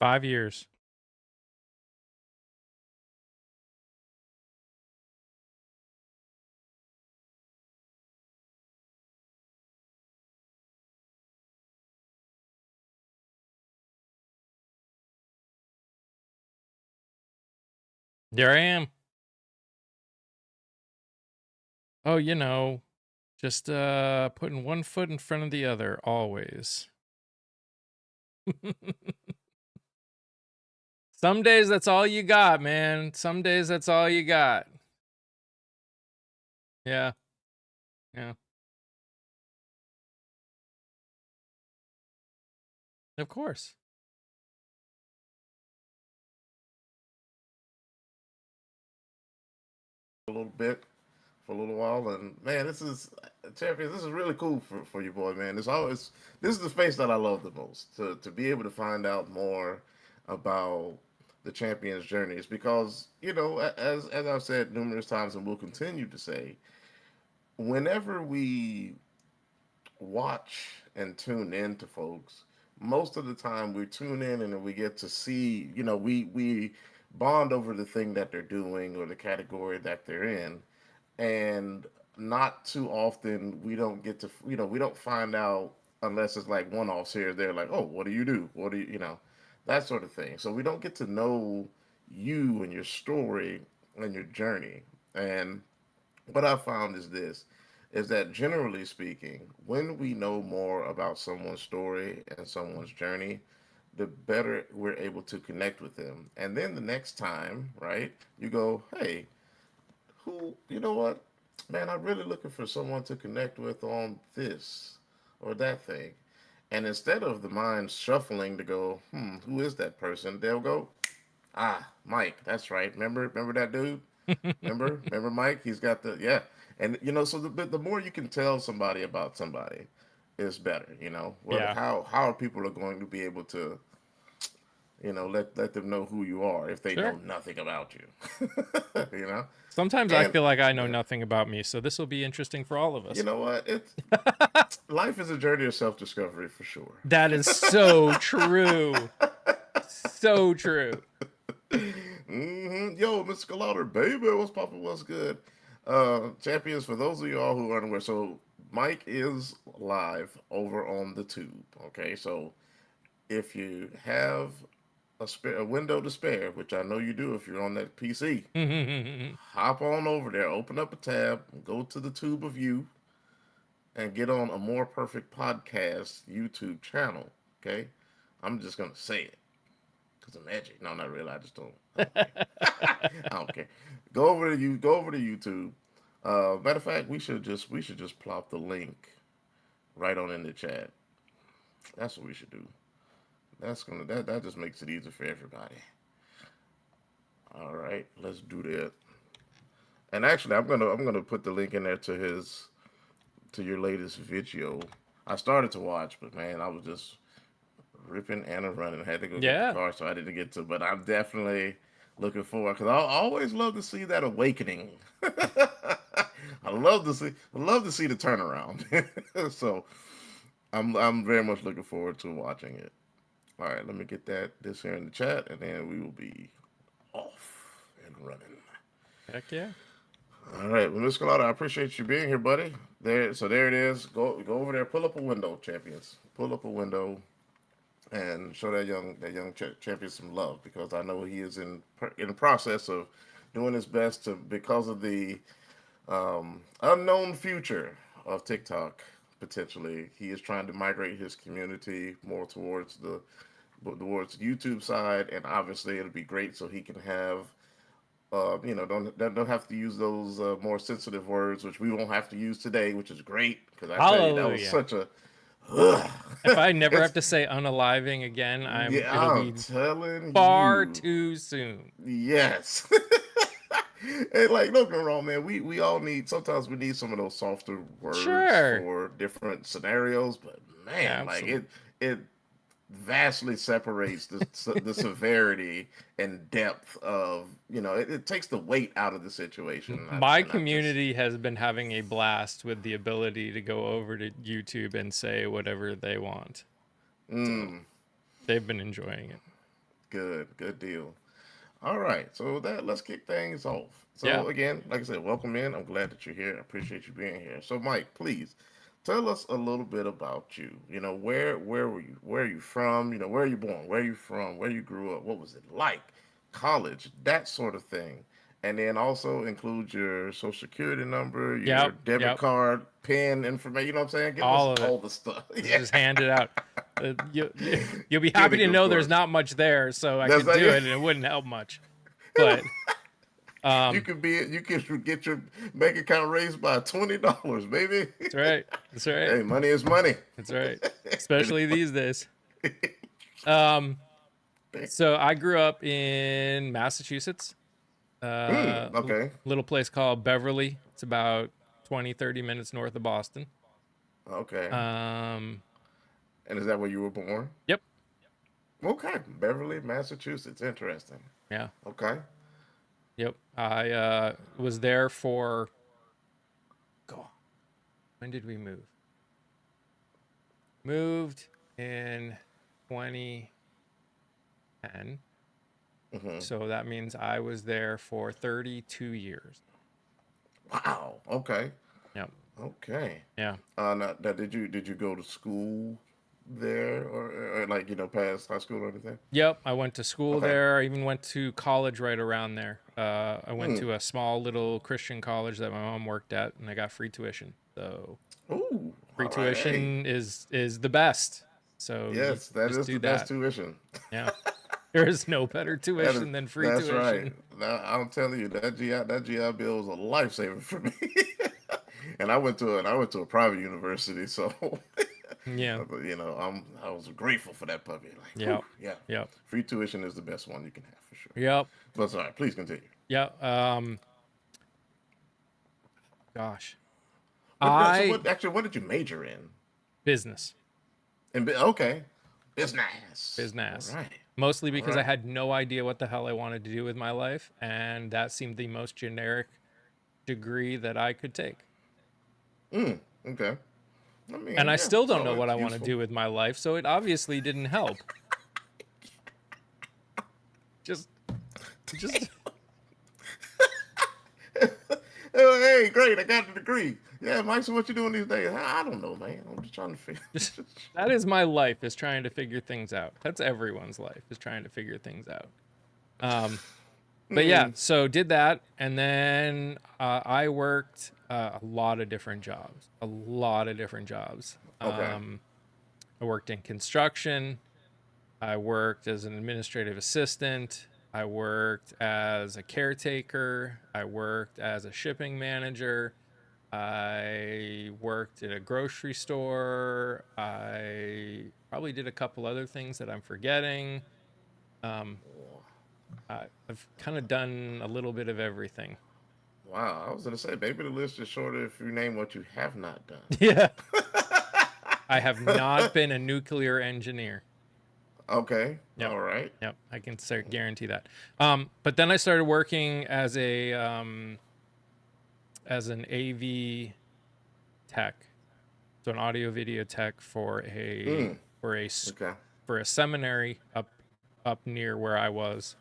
5 years. There I am. Oh, just putting one foot in front of the other always. Some days that's all you got, man. Some days that's all you got. Yeah. Yeah. Of course. A little bit for a little while, and man, this is champions. This is really cool for you, boy, man. It's always this is the space that I love the most to be able to find out more about the champion's journeys because as I've said numerous times and will continue to say, whenever we watch and tune in to folks, most of the time we tune in and we get to see, we bond over the thing that they're doing or the category that they're in, and not too often we don't get to, we don't find out unless it's like one offs here or there, like, oh, what do you do? What do you, that sort of thing. So we don't get to know you and your story and your journey. And what I found is that generally speaking, when we know more about someone's story and someone's journey, the better we're able to connect with them. And then the next time, right, you go, hey, you know what, man, I'm really looking for someone to connect with on this or that thing. And instead of the mind shuffling to go, who is that person? They'll go, ah, Mike, that's right. Remember that dude? Remember Mike? He's got the yeah, and so the more you can tell somebody about somebody, is better. What Yeah. how are people are going to be able to let them know who you are if they know Sure. nothing about you. you know, Sometimes I and feel like I know yeah, nothing about me, so this will be interesting for all of you us. know what? It's life is a journey of self discovery for sure. That is so true. So true. Yo, Mr. Lauder, baby, what's poppin'? What's good? Champions, for those of y'all who aren't aware, so Mike is live over on the tube. Okay, so if you have a window to spare, which I know you do if you're on that PC, hop on over there, open up a tab, go to the tube of you, and get on a More Perfect Podcast YouTube channel. Okay, I'm just gonna say it because I'm edgy. No, not really. I don't care. I don't care. Go over to YouTube. Matter of fact, we should just plop the link right on in the chat. That's what we should do. That just makes it easier for everybody. All right, let's do that. And actually, I'm gonna put the link in there to your latest video. I started to watch, but man, I was just ripping and a running. I had to go get the Yeah. car, so I didn't get to. But I'm definitely looking forward because I always love to see that awakening. I love to see the turnaround. So I'm very much looking forward to watching it. All right, let me get this here in the chat, and then we will be off and running. Heck yeah. All right, well, Miss Colada, I appreciate you being here, buddy. There it is. Go over there. Pull up a window, champions. Pull up a window and show that young champion some love because I know he is in the process of doing his best to because of the unknown future of TikTok. Potentially, he is trying to migrate his community more towards the YouTube side, and obviously, it'll be great so he can have. Don't have to use those more sensitive words, which we won't have to use today, which is great because I tell you that was Hallelujah. such a. If I never have it's to say unaliving again, yeah, it'll I'm be telling far you. too soon. Yes. And like, don't get me wrong, man. We all need. Sometimes we need some of those softer words Sure. for different scenarios. But man, like Absolutely. it vastly separates the severity and depth of it takes the weight out of the situation. My And I just community has been having a blast with the ability to go over to YouTube and say whatever they want. So mm, they've been enjoying it. Good deal. All right, so with that, let's kick things off. Yeah. So again, like I said, welcome in. I'm glad that you're here. I appreciate you being here. So Mike, please tell us a little bit about you. You know, where were you? Where are you from? You know, where are you born? Where are you from? Where you grew up? What was it like? College, that sort of thing. And then also include your social security number, your Yep. debit Yep. card, PIN information. You know what I'm saying? Give us All of it. all the stuff. Just Yeah. just hand it out. You'll be happy to Kidding, of know there's course. not much there, so I That's could like do it and it wouldn't help much. But you um, could be you could get your bank account raised by $20, baby. that's right. That's right. Hey, money is money. That's right. Especially these days. Um, so I grew up in Massachusetts, Okay. little place called Beverly. It's about 20, 30 minutes north of Boston. Okay. Um, And is that where you were born? yep. Okay. Beverly, Massachusetts. Interesting. Yeah. Okay. Yep. I was there for, God, when did we move? Moved in 2010. Hmm. So that means I was there for 32 years. Wow. Okay. Yep. Okay. Yeah. Now, did you go to school there or like past high school or anything? Yep. I went to school Okay. there. I even went to college right around there. I went Mm. to a small little Christian college that my mom worked at, and I got free tuition. So Ooh. free All right. Hey. tuition is the best. So you Yes, that just is do the best that. tuition. Yeah. There is no better That is tuition than free that's right. tuition. Now, I'm telling you that GI Bill was a lifesaver for me. And I went to a private university, so Yeah. I was grateful for that puppy. Like, whew, Yep. yeah, Yep. free tuition is the best one you can have for sure. Yep. But sorry, please continue. Yep. Gosh. So I what did you major in? business. Okay, business. All Business. right, Mostly all because I right. had no idea what the hell I wanted to do with my life, and that seemed the most generic degree that I could take. Okay. I And mean, I yeah, still don't know so what I it's want to useful. do with my life, so it obviously didn't help. Just just Oh, hey, great! I got the degree. Yeah, Mike. So what you doing these days? I don't know, man. I'm just trying to figure. just that is my life, is trying to figure things out. That's everyone's life, is trying to figure things out. Um but yeah, Mm, so did that, and then I worked a lot of different jobs. A lot of different jobs. okay. I worked in construction. I worked as an administrative assistant. I worked as a caretaker. I worked as a shipping manager. I worked at a grocery store. I probably did a couple other things that I'm forgetting. Um, I've kind of done a little bit of everything. Wow. I was gonna say maybe the list is shorter if you name what you have not done. Yeah. I have not been a nuclear engineer. Okay. Yep. All right. Yep. I can start guarantee that. But then I started working as as an AV tech, so an audio video tech for Mm, a okay. for a seminary up near where I was,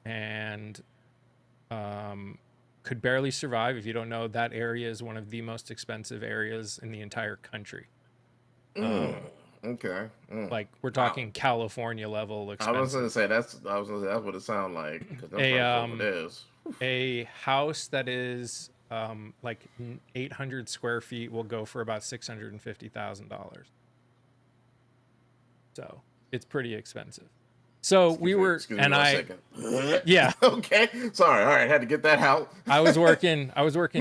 and could barely survive. If you don't know, that area is one of the most expensive areas in the entire country. Mm, okay. Like, we're Wow. talking California level I was gonna expensive. say that's what it sounds like because them A prices over there is. a house that is like 800 square feet will go for about $650,000. So it's pretty expensive. So we were, Excuse me and one I, second. yeah, Okay. Sorry. All right. Had to get that out. I was working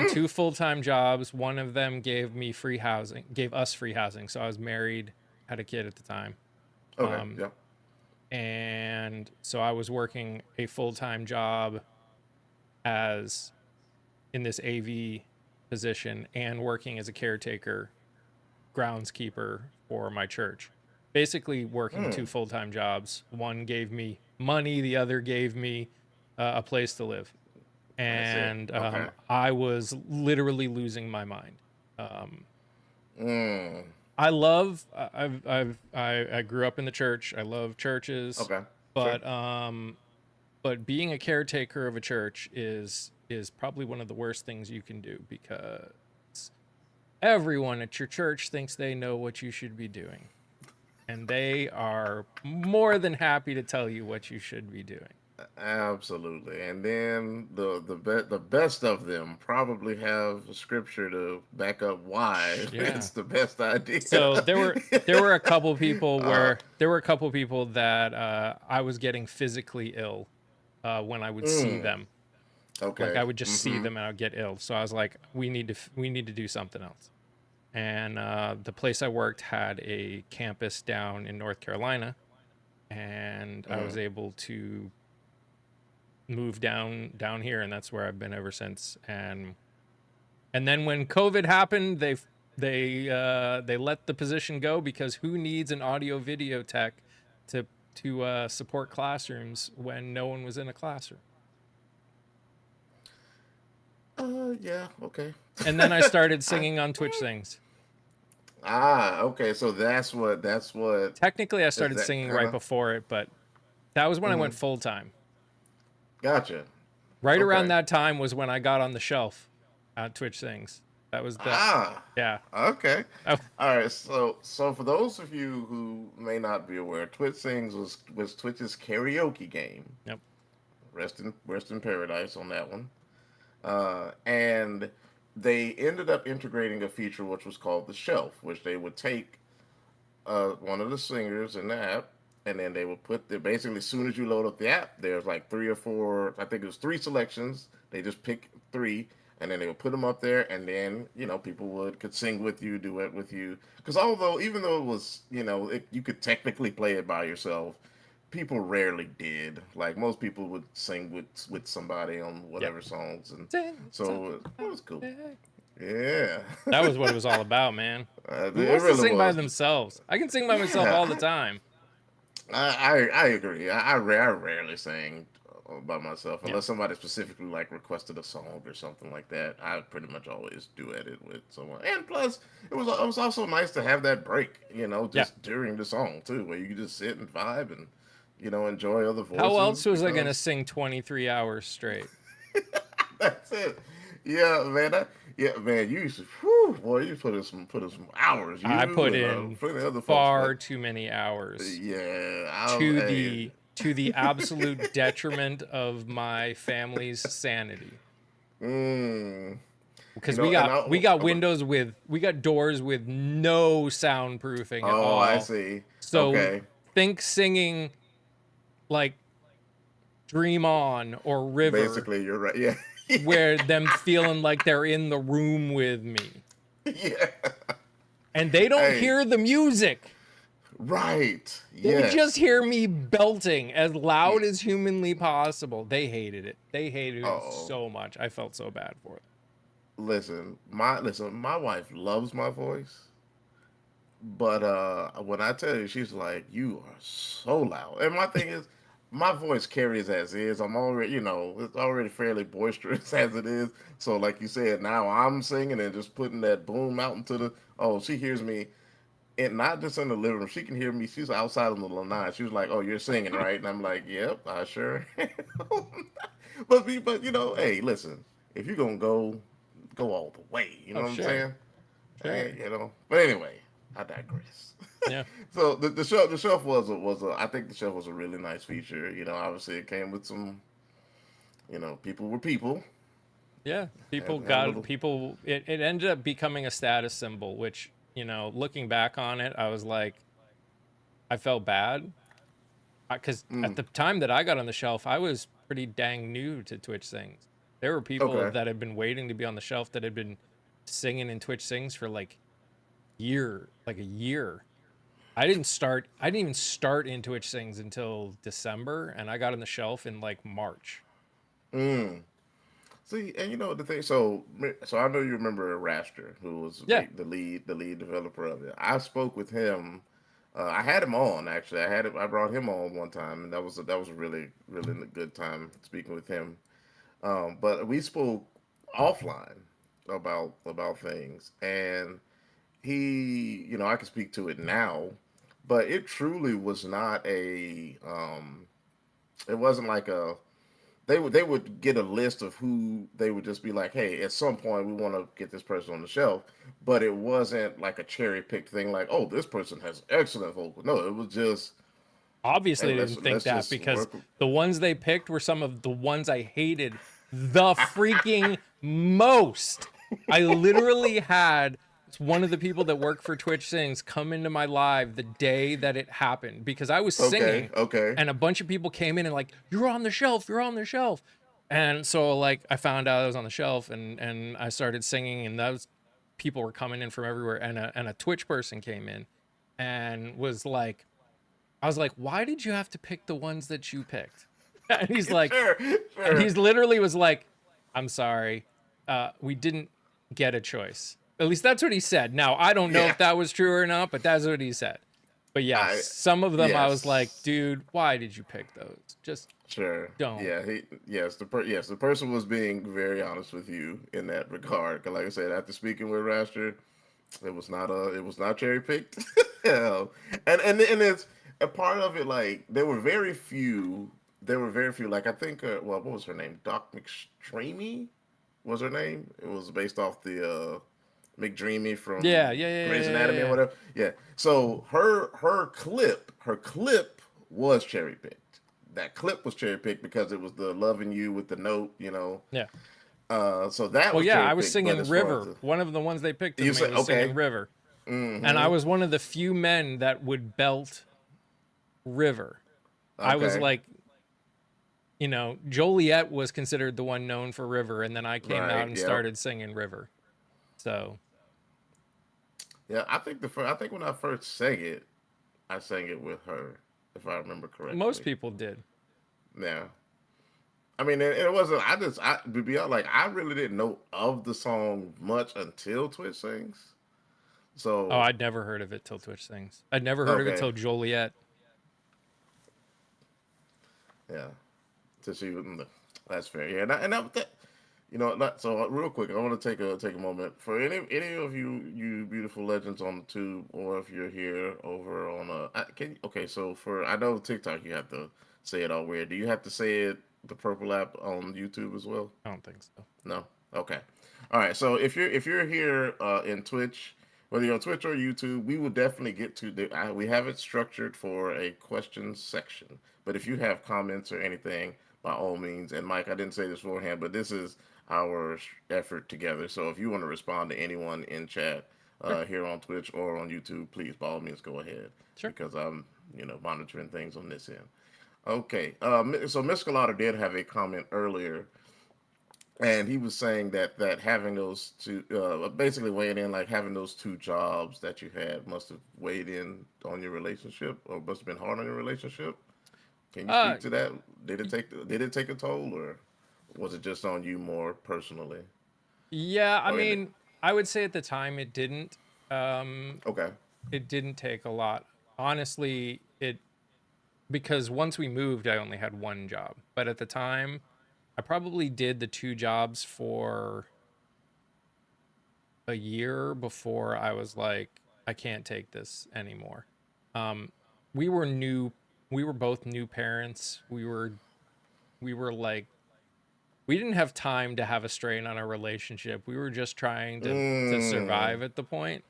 two full-time jobs. One of them gave us free housing. So I was married, had a kid at the time. Okay. Um, Yep. and so I was working a full-time job as in this AV position and working as a caretaker, groundskeeper for my church. Basically, working two Mm, full time jobs. One gave me money, the other gave me a place to live. I see. And Okay. I was literally losing my mind. Um, Mm, I love, I grew up in the church. I love churches. okay. Sure. But being a caretaker of a church is probably one of the worst things you can do, because everyone at your church thinks they know what you should be doing, and they are more than happy to tell you what you should be doing. Absolutely. And then the best of them probably have scripture to back up why Yeah. it's the best idea. So there were a couple people uh, where there were a couple people that I was getting physically ill when I would see mm, them. Like, okay. I would just see Mm-hmm. them and I would get ill. So I was like, we need to do something else. And the place I worked had a campus down in North Carolina, and I was Mm. able to move down here, and that's where I've been ever since. And then when COVID happened, they let the position go, because who needs an audio video tech to support classrooms when no one was in a classroom? Yeah, okay. And then I started I, singing on Twitch Sings. okay. So that's what Technically, I is started that singing kind right of. before it, but that was when I Mm-hmm. went full time. Gotcha. Right around Okay. that time was when I got on the shelf at Twitch Sings. That was the Ah, Yeah. okay. Oh, All right. So for those of you who may not be aware, Twitch Sings was Twitch's karaoke game. yep. Rest in paradise on that one. And they ended up integrating a feature which was called the shelf, which they would take one of the singers in the app, and then they would put the basically as soon as you load up the app, there's like three or four. I think it was three selections. They just pick three, and then they would put them up there, and then people could sing with you, duet with you. Because even though it was you could technically play it by yourself, people rarely did. Like most people would sing with somebody on Yep. whatever songs, and Sing so it was cool. someday. Yeah, That was what it was all about, man. it Who wants to really sing by was. themselves? I can sing by myself Yeah, all the time. I agree. I rarely sang by myself Yeah. unless somebody specifically like requested a song or something like that. I pretty much always duet it with someone. And plus, it was also nice to have that break, Yeah. just during the song too, where you could just sit and vibe and enjoy other How else voices was I going to because sing 23 hours straight? that's it. Yeah, man. Yeah, man. You used to, whew, boy. You put in some hours. I put You and in plenty of other folks, far but too many hours, yeah, hey. to the absolute detriment of my family's sanity. Mm, Because and we got we got doors with no soundproofing at oh, I all. see. So Okay, think singing like Dream On or River, basically, you're right. Yeah, where them feeling like they're in the room with me. yeah. And they don't Hey, hear the music. right. They just Yes. hear me belting as loud as humanly possible. They hated it. They hated it Oh, so much. I felt so bad for them. listen. My wife loves my voice, but when I tell you, she's like, "You are so loud." And my thing is, my voice carries as is. I'm already, it's already fairly boisterous as it is. So, like you said, now I'm singing and just putting that boom out into the. Oh, she hears me, and not just in the living room. She can hear me. She's outside on the lanai. She was like, "Oh, you're singing, right?" And I'm like, "Yep, I sure." am." but hey, listen. If you're gonna go all the way. You know Oh, what I'm sure. saying? Sure. But anyway, I digress. Yeah. So the shelf was I think the shelf was a really nice feature. Obviously it came with some people were people Yeah. had a little. It ended up becoming a status symbol, which, looking back on it, I was like, I felt bad. Because at Mm, the time that I got on the shelf, I was pretty dang new to Twitch Sings. There were people okay. that had been waiting to be on the shelf that had been singing in Twitch Sings for like a year. I didn't even start in Twitch Sings until December, and I got on the shelf in like March. Mm. See, and the thing. So I know you remember Raster, who was Yeah. the lead developer of it. I spoke with him. I had him on actually. I brought him on one time, and that was a really really good time speaking with him. But we spoke offline about things, and I can speak to it now, but it truly was not a it wasn't like a they would get a list of who they would just be like, hey, at some point we want to get this person on the shelf, but it wasn't like a cherry picked thing like, oh, this person has excellent vocal. No, it was just, hey, Obviously, they let's didn't think let's that just because work. the ones they picked were some of the ones I hated the freaking most. I literally had one of the people that work for Twitch Sings come into my live the day that it happened because I was Okay, singing okay, and a bunch of people came in and like, you're on the shelf, you're on the shelf. And so like I found out I was on the shelf and I started singing and those people were coming in from everywhere and a Twitch person came in and was like, I was like, why did you have to pick the ones that you picked? And he's like, sure, and sure. he's literally was like, I'm sorry, we didn't get a choice. At least that's what he said. Now I don't know Yeah, if that was true or not, but that's what he said. But yes, I some of them I was like, yes. dude, why did you pick those? Just Sure. don't. Yeah. Yes. The person was being very honest with you in that regard. 'Cause like I said, after speaking with Raster, it was not cherry picked. Yeah. And it's a part of it. Like there were very few. There were very few. Like I think. Well, what was her name? Doc McStreamy was her name. It was based off the McDreamy Yeah, from yeah, yeah, Grey's yeah, Anatomy or yeah. whatever. Yeah. So her clip was cherry picked. That clip was cherry picked because it was the loving you with the note, you know. Yeah. So that Well, was yeah, cherry I was picked. But singing as far as River. the One of the ones they picked of you me say was singing okay, River. And I mm-hmm, was one of the few men that would belt River. I was okay, like, Joliet was considered the one known for River, and then I came out right, and yep, started singing River. So yeah. I think when I first sang it, I sang it with her, if I remember most correctly. people did. Yeah. I mean, it wasn't. To be honest, like I really didn't know of the song much until Twitch sings. Oh, So I'd never heard of it till Twitch Sings. I'd never heard of it okay, till Joliet. yeah. To see, that's fair. Yeah, that so real quick, I want to take a moment for any of you beautiful legends on the tube, or if you're here over on can okay. So for I know TikTok, you have to say it all weird. Do you have to say it the purple app on YouTube as well? I don't think so. No. Okay. All right. So if you're here in Twitch, whether you're on Twitch or YouTube, we will definitely get to we have it structured for a questions section. But if you have comments or anything, by all means. And Mike, I didn't say this beforehand, but this is our effort together. So if you want to respond to anyone in chat Sure, here on Twitch or on YouTube, please by all means go ahead sure. because I'm monitoring things on this end. Okay. So Miss Galata did have a comment earlier and he was saying that having those two basically weighing in like having those two jobs that you had must have weighed in on your relationship or must have been hard on your relationship. Can you Uh, speak to that? Did it take a toll or was it just on you more personally yeah, I or in it? mean, I would say at the time it didn't. Um, Okay. it didn't take a lot. Honestly, it because once we moved, I only had one job. But at the time, I probably did the two jobs for a year before I was like, I can't take this anymore. Um, we were new. We were both new parents. We were like, we didn't have time to have a strain on our relationship. We were just trying to Mm, survive at the point.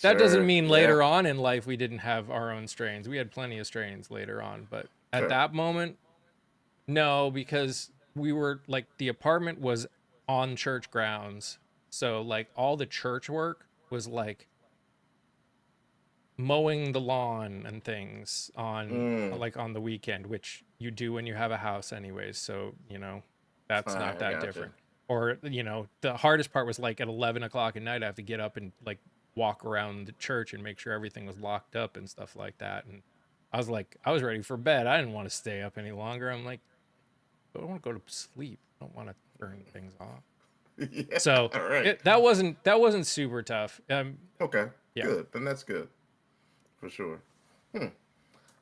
That doesn't sure. mean Yeah. later on in life we didn't have our own strains. We had plenty of strains later on, but at Sure. that moment, no, because we were like the apartment was on church grounds. So like all the church work was like mowing the lawn and things on Mm, like on the weekend, which you do when you have a house anyways. So, that's not I that got you. different. Or, the hardest part was like at 11 o'clock at night, I have to get up and like walk around the church and make sure everything was locked up and stuff like that. And I was like, I was ready for bed. I didn't want to stay up any longer. I'm like, I don't want to go to sleep. I don't want to turn things off. Yeah. So All right. that wasn't super tough. Okay. Yeah. Good. Then that's good for sure. Hmm.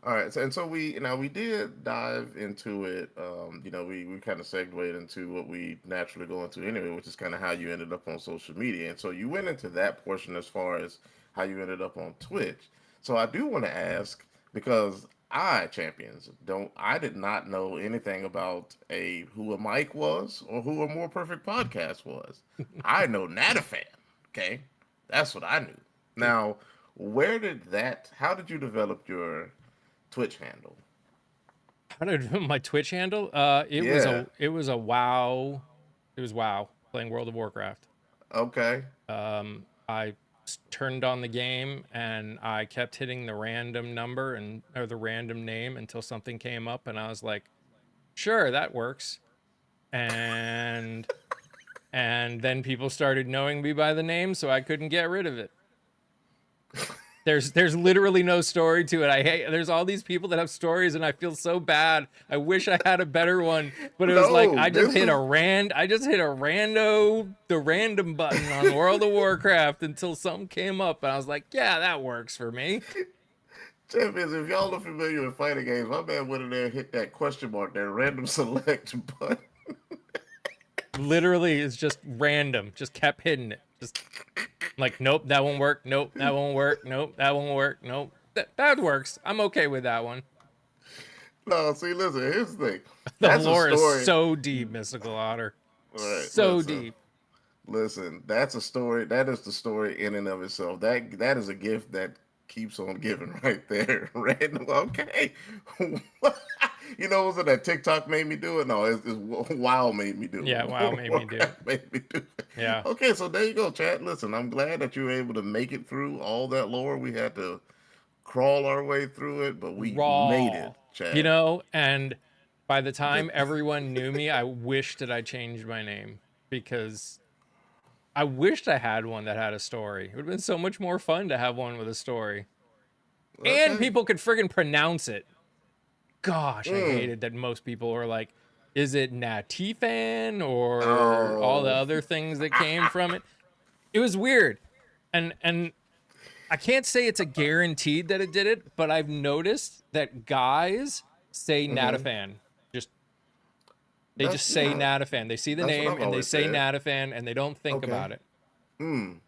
All right, so we did dive into it. We kind of segued into what we naturally go into anyway, which is kind of how you ended up on social media. And so you went into that portion as far as how you ended up on Twitch. So I do want to ask because champions don't. I did not know anything about who a mic was or who a More Perfect podcast was. I know Natafan. Okay, that's what I knew. Now, where did that? How did you develop your Twitch handle? How did I do my Twitch handle? Yeah. It was a WoW. It was WoW playing World of Warcraft. Okay. I turned on the game and I kept hitting the random number or the random name until something came up, and I was like, sure, that works. And then people started knowing me by the name, so I couldn't get rid of it. There's literally no story to it. There's all these people that have stories, and I feel so bad. I wish I had a better one, but it was like No, I just this hit is the random button on World of Warcraft until something came up, and I was like, yeah, that works for me. champions. If y'all are familiar with fighting games, my man went in there and hit that question mark, that random select button. Literally, it's just random. Just kept hitting it. Just like, nope, that won't work. Nope, that won't work. Nope, that won't work. Nope, that works. I'm okay with that one. No, see, listen. Here's the thing. The That's a lore is story. so deep, Mystical Otter. All right, So deep. listen. That's a story. That is the story in and of itself. That is a gift that keeps on giving right there. Random. Okay. You know, was it that TikTok made me do it? No, it's WoW made me do it. Yeah, WoW made me do it. Made me do it. Yeah. Okay, so there you go, chat. Listen, I'm glad that you were able to make it through all that lore. We had to crawl our way through it, but we made it, Raw. chat. You know, and by the time everyone knew me, I wished that I changed my name because I wished I had one that had a story. It would have been so much more fun to have one with a story. And Okay. people could friggin' pronounce it. Gosh, I Mm. hated that most people were like, is it Natifan or all the Oh. other things that came from it? It was weird. And I can't say it's a guaranteed that it did it, but I've noticed that guys say Natafan. They That's just say yeah. Natafan. They see the That's what name I've and they always say said. Natafan and they don't think Okay. about it. Mm.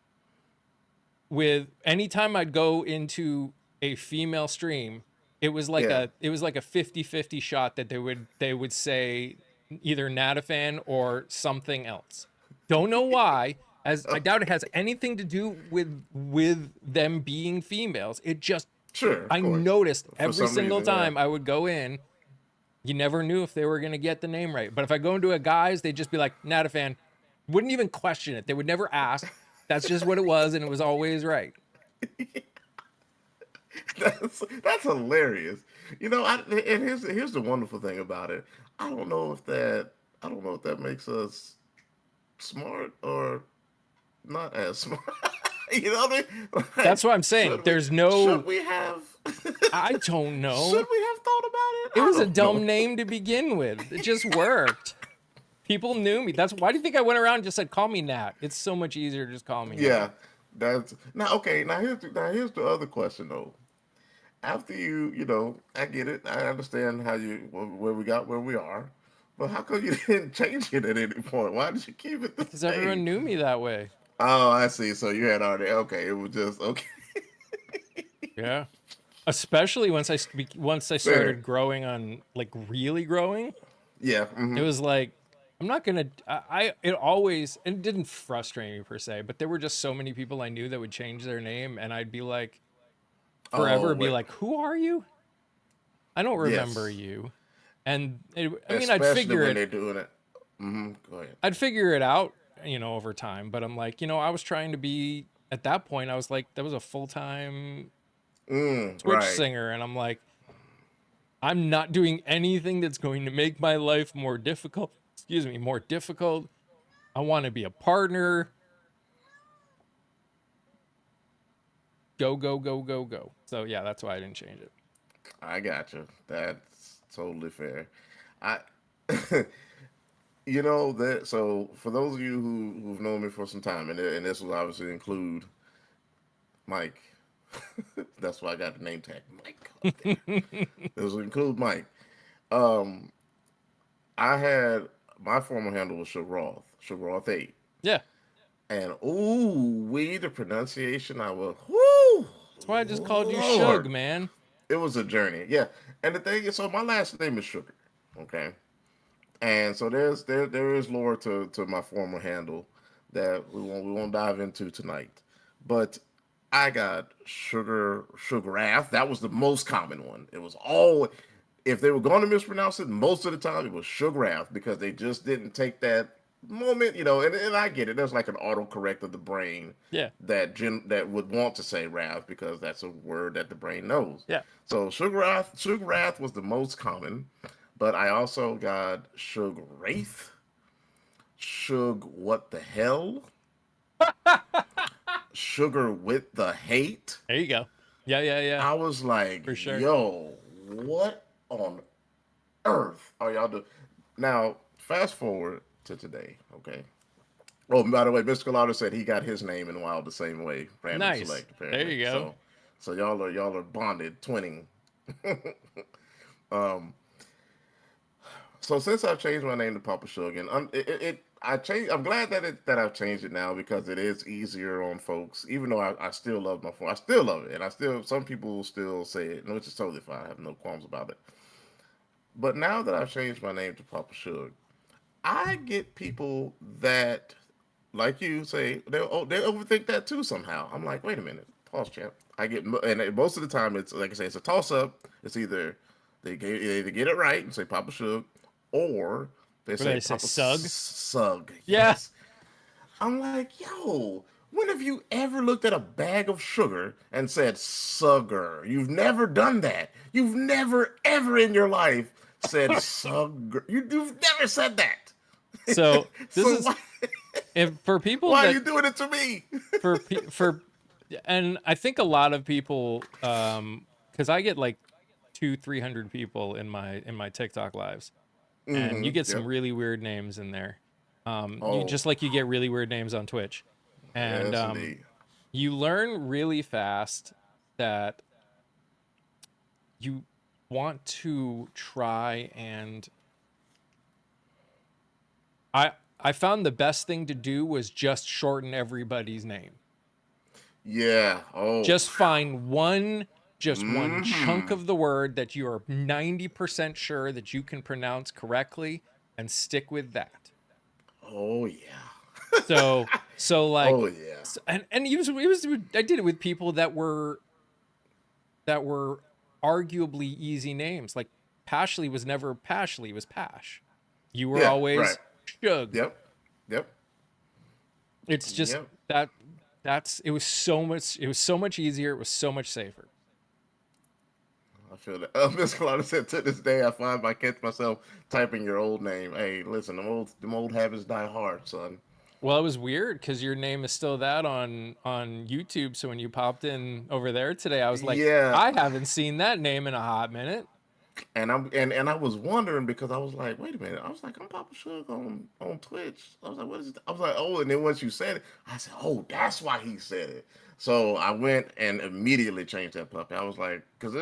With anytime I'd go into a female stream, it was like Yeah. a 50-50 shot that they would say either Natafan or something else. Don't know why, as I doubt it has anything to do with them being females. It just Sure. Of I course. noticed For every some single reason, yeah. time I would go in, you never knew if they were gonna get the name right. But if I go into a guy's, they'd just be like, Natafan. Wouldn't even question it. They would never ask. That's just what it was, and it was always right. That's hilarious. You know, and here's the wonderful thing about it. I don't know if that makes us smart or not as smart. You know what I mean? Like, That's what I'm saying. should we, There's no. should we have I don't should know. we have thought about it? It I was a don't dumb know. name to begin with. It just worked. People knew me. That's why do you think I went around and just said, "Call me Nat." It's so much easier to just call me. Yeah, Nat. that's now okay. Here's the other question though. After you know, I get it. I understand how you where we got where we are, but how come you didn't change it at any point? Why did you keep it the Because same? everyone knew me that way. Oh, I see. So you had already okay. It was just okay. Yeah. Especially once I Fair. started growing on like really growing, Yeah. it was like I'm not gonna. It didn't frustrate me per se, but there were just so many people I knew that would change their name, and I'd be like Oh forever be wait. like, who are you? I don't remember Yes. you. And I mean, Especially when they're doing it. Go ahead. I'd figure it out, over time. But I'm like, I was trying to be at that point. I was like, that was a full-time Twitch Right. singer, and I'm like, I'm not doing anything that's going to make my life more difficult. Excuse me, more difficult. I want to be a partner. Go, go, go, go, go. So yeah, that's why I didn't change it. I got you. That's totally fair. I. You know that. So for those of you who've known me for some time, and this will obviously include Mike. That's why I got the name tag, Mike. This will include Mike. Um, I had my former handle was Sharoth8, Yeah, and ooh, the pronunciation I was, whoo, that's why I just called you Shug, Lord, man. it was a journey. Yeah, and the thing is, so my last name is Sugar. Okay, and so there is lore to my former handle that we won't dive into tonight, but I got Sugarath. That was the most common one. It was all if they were going to mispronounce it, most of the time it was Sugarath because they just didn't take that moment, and I get it. There's like an autocorrect of the brain Yeah. that would want to say wrath because that's a word that the brain knows. Yeah. So Sugarath was the most common, but I also got Shug Wraith, Shug What the Hell, Sugar with the Hate. There you go. Yeah, yeah, yeah. I was like, For sure. yo, what on earth are y'all doing? Now, fast forward to today, okay? Oh, by the way, Mr. Collado said he got his name in Wild the same way. Random Nice. select, There apparently. you go. So y'all are bonded, twinning. um, so since I've changed my name to Papa Sugar, and I changed. I'm glad that I've changed it now because it is easier on folks. Even though I still love my phone, I still love it, and I still some people still say it, which is totally fine. I have no qualms about it. But now that I've changed my name to Papa Sugar, I get people that, like you, say they overthink that too somehow. I'm like, wait a minute, pause, champ. And most of the time it's like I say, it's a toss up. It's either they either get it right and say Papa Sugar, or they say They say Papa Sug? Sug. Yeah. Yes. I'm like, yo, when have you ever looked at a bag of sugar and said Sugger? You've never done that. You've never ever in your life said Sugger. You've never said that. So this So is why, if for people why are that you doing it to me? for and I think a lot of people because I get like 200-300 people in my TikTok lives, and you get some Yep. really weird names in there. You Oh, just like you get really weird names on Twitch, and yes, indeed. you learn really fast that you want to try and I found the best thing to do was just shorten everybody's name. Yeah. Oh. Just find one chunk Mm-hmm. of the word that you are 90% sure that you can pronounce correctly and stick with that. Oh yeah. So like Oh yeah. and it was I did it with people that were arguably easy names. Like Pashley was never Pashley, it was Pash. You were Yeah. Right. always Shug. Yep. Yep. It's just Yep. that's it was so much easier, it was so much safer. I feel that. Miss Colada said, to this day, I find I catch myself typing your old name. Hey, listen, them old habits die hard, son. Well, it was weird because your name is still that on YouTube. So when you popped in over there today, I was like, Yeah, I haven't seen that name in a hot minute. and I was wondering because I was like, wait a minute. I was like, I'm Papa Sugar on Twitch. I was like, what is it? I was like, oh, and then once you said it, I said, oh, that's why he said it. So I went and immediately changed that puppy. I was like, because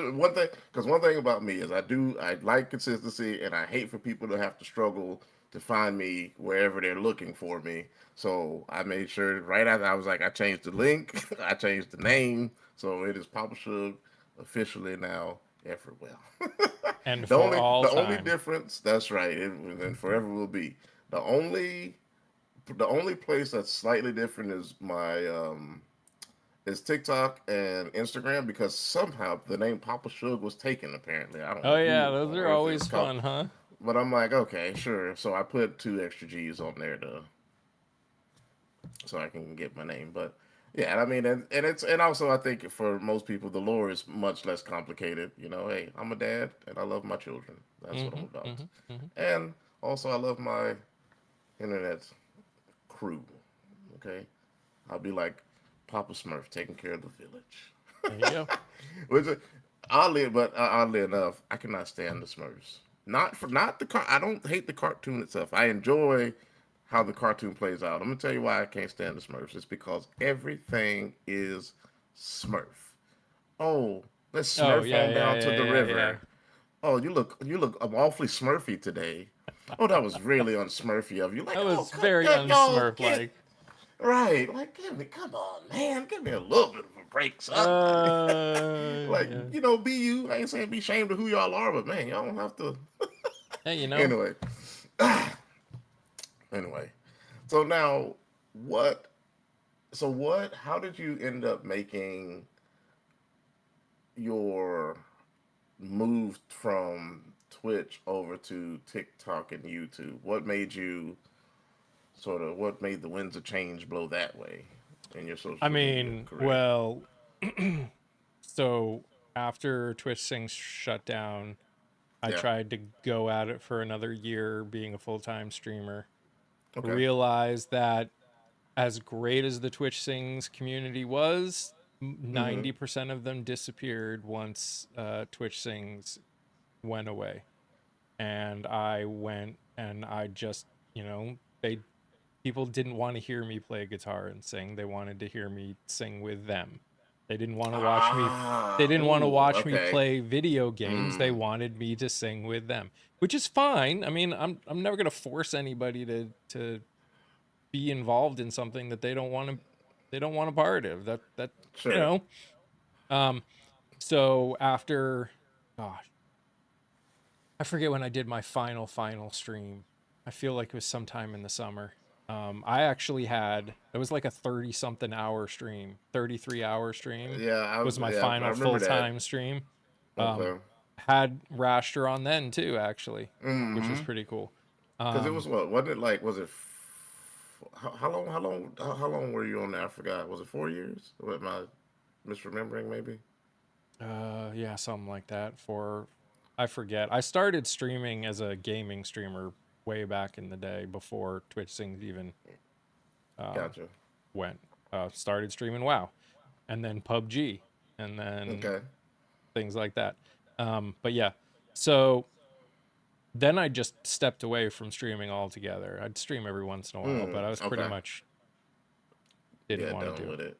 one thing about me is I like consistency, and I hate for people to have to struggle to find me wherever they're looking for me. So I made sure right after I was like, I changed the link, I changed the name, so it is Papa Sugar officially now everywhere. And The for only all the only time. difference, that's right, and forever will be. The only the only place that's slightly different is my is TikTok and Instagram because somehow the name Papa Sugar was taken. Apparently, I don't Oh know yeah, who those on are earth is always called, fun, huh? but I'm like, okay, sure. So I put two extra G's on there to so I can get my name. But yeah, I mean, and also I think for most people the lore is much less complicated. Hey, I'm a dad and I love my children. That's what I'm Mm-hmm. about. Mm-hmm. Mm-hmm. And also I love my internet crew. Okay, I'll be like Papa Smurf taking care of the There you village. go. Which oddly enough, I cannot stand the Smurfs. Not the car. I don't hate the cartoon itself. I enjoy how the cartoon plays out. I'm gonna tell you why I can't stand the Smurfs. It's because everything is Smurf. Oh, let's Oh Smurf yeah, on yeah, down to yeah, the yeah, yeah. river. Oh, you look awfully Smurfy today. Oh, that was really unsmurfy of you. Like, That oh, was cut, very cut, y'all, unsmurf like. Right. Like, come on, man. Give me a little bit of a break, son. Like, Yeah. be you. I ain't saying be ashamed of who y'all are, but man, y'all don't have to. Hey, Anyway. Anyway. So now, what? How did you end up making your move from Twitch over to TikTok and YouTube? What made the winds of change blow that way in your I social media mean, career? well, so after Twitch Sings shut down, I Yeah. tried to go at it for another year being a full-time streamer. Okay. Realized that as great as the Twitch Sings community was, Mm-hmm. 90% of them disappeared once Twitch Sings went away. And I went and I just, they people didn't want to hear me play guitar and sing. They wanted to hear me sing with them. They didn't want to watch me they Ah. didn't want to Ooh. watch me Okay. play video games. They Mm. wanted me to sing with them, which is fine. I mean, I'm never going to force anybody to be involved in something that they don't want a part of. That you Sure. know. Um so after, gosh, I forget when I did my final stream. I feel like it was sometime in the summer. I actually had it was like a 30 something hour stream, 33-hour stream Yeah. was my I final remember full that. time stream. Um, Okay. had Rashter on then too, actually, which was Mm-hmm. pretty cool. Because it was Um, what? Wasn't it like? Was it? How long? How long were you on there? I forgot. Was it 4 years? Or am I misremembering? Maybe. yeah, something like that. I forget. I started streaming as a gaming streamer way back in the day before Twitch things even um, Gotcha. went. Started streaming WoW, and then PUBG, and then Okay. things like that. But yeah, so then I just stepped away from streaming altogether. I'd stream every once in a while, but I was pretty Okay. much didn't Yeah. want to Done do with it. it.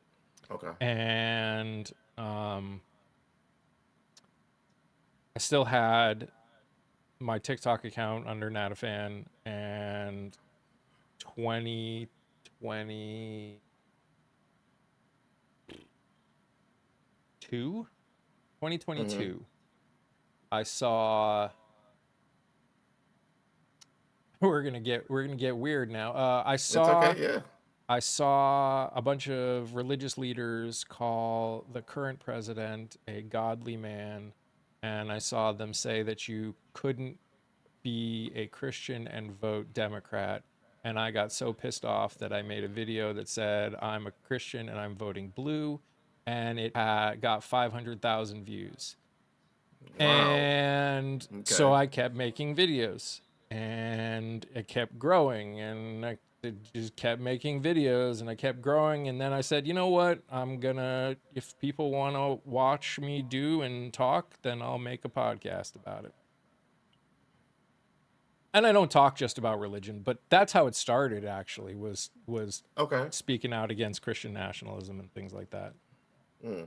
Okay. And I still had my TikTok account under Natafan, and 2022, Mm-hmm. 2022, I saw we're gonna get weird now. I It's saw okay. Yeah. I saw a bunch of religious leaders call the current president a godly man, and I saw them say that you couldn't be a Christian and vote Democrat. And I got so pissed off that I made a video that said, I'm a Christian and I'm voting blue. And it got 500,000 views. Wow. And so Okay. I kept making videos, and it kept growing, and I just kept making videos, and I kept growing. And then I said, you know what? If people want to watch me do and talk, then I'll make a podcast about it. And I don't talk just about religion, but that's how it started, actually, was Okay. speaking out against Christian nationalism and things like that. Mm.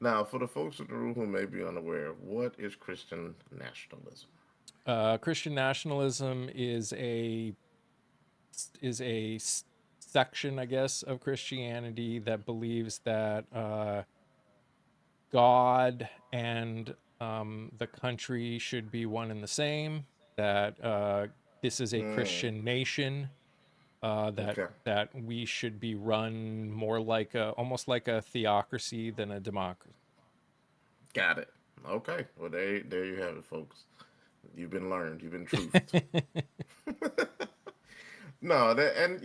Now, for the folks in the room who may be unaware, what is Christian nationalism? Christian nationalism is a section, I guess, of Christianity that believes that God and the country should be one and the same. That this is a Mm. Christian nation. That Okay. we should be run more like almost like a theocracy than a democracy. Got it. Okay. Well, there you have it, folks. You've been learned. You've been truthed. No, and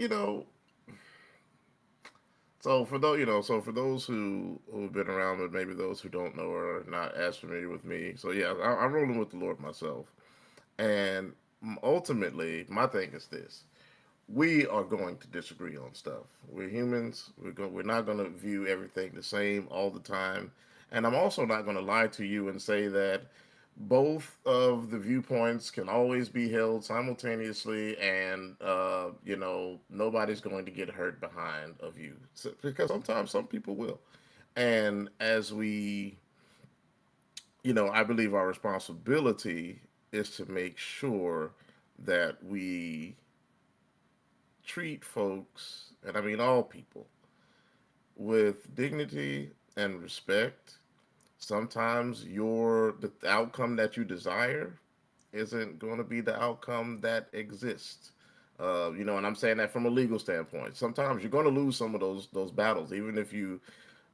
so for those who've been around, but maybe those who don't know or are not as familiar with me. So yeah, I'm rolling with the Lord myself, and ultimately, my thing is this: we are going to disagree on stuff. We're humans. We're not going to view everything the same all the time. And I'm also not going to lie to you and say that both of the viewpoints can always be held simultaneously, and nobody's going to get hurt behind a view, because sometimes some people will. And as we, I believe our responsibility is to make sure that we treat folks, and I mean all people, with dignity and respect, sometimes the outcome that you desire isn't going to be the outcome that exists. And I'm saying that from a legal standpoint. Sometimes you're going to lose some of those battles, even if you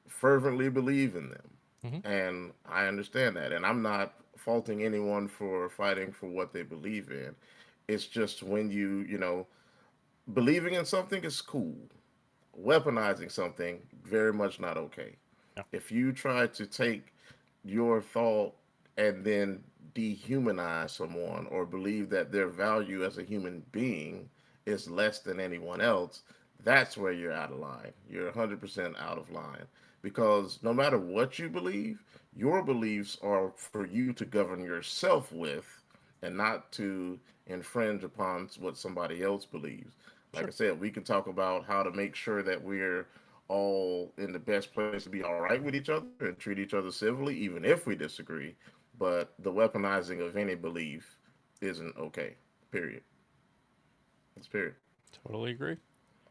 fervently believe in them. Hmm. And I understand that, and I'm not faulting anyone for fighting for what they believe in. It's just when believing in something is cool. Weaponizing something, very much not okay. Yeah, If you try to take your thought and then dehumanize someone or believe that their value as a human being is less than anyone else, that's where you're out of line. You're 100% out of line. Because no matter what you believe, your beliefs are for you to govern yourself with and not to infringe upon what somebody else believes. Like I sure. said, we can talk about how to make sure that we're all in the best place to be all right with each other and treat each other civilly, even if we disagree. But the weaponizing of any belief isn't okay. Period. It's period. Totally agree.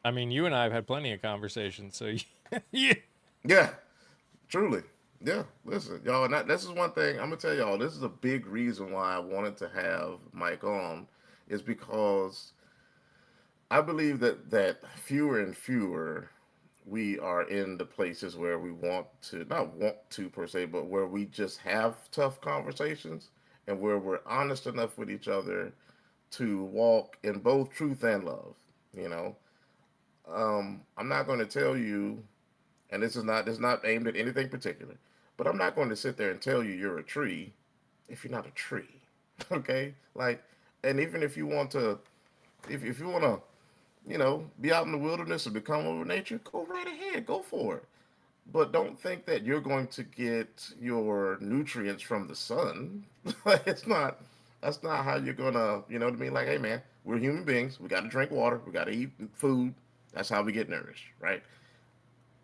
I mean, you and I have had plenty of conversations, so yeah. Yeah, truly. Yeah, listen, y'all. And this is one thing I'm gonna tell y'all. This is a big reason why I wanted to have Mike on, is because I believe that fewer and fewer we are in the places where we want to, not want to per se, but where we just have tough conversations and where we're honest enough with each other to walk in both truth and love. You know, I'm not going to tell you, and this is not aimed at anything particular, but I'm not going to sit there and tell you you're a tree if you're not a tree. Okay, like, and even if you want to, if you want to, be out in the wilderness and become over nature, go right ahead, go for it. But don't think that you're going to get your nutrients from the sun. it's not. That's not how you're gonna. You know what I mean? Like, hey man, we're human beings. We got to drink water. We got to eat food. That's how we get nourished, right?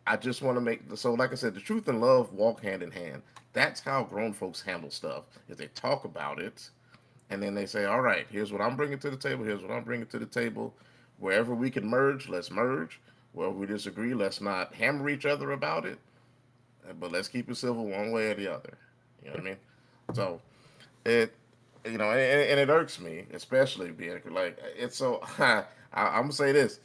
I just want to so like I said, the truth and love walk hand in hand. That's how grown folks handle stuff. Is they talk about it, and then they say, all right, here's what I'm bringing to the table. Here's what I'm bringing to the table. Wherever we can merge, let's merge. Where we disagree, let's not hammer each other about it, but let's keep it civil one way or the other. You know what I mean? So it, and it irks me, especially being like it's so. I'm gonna say this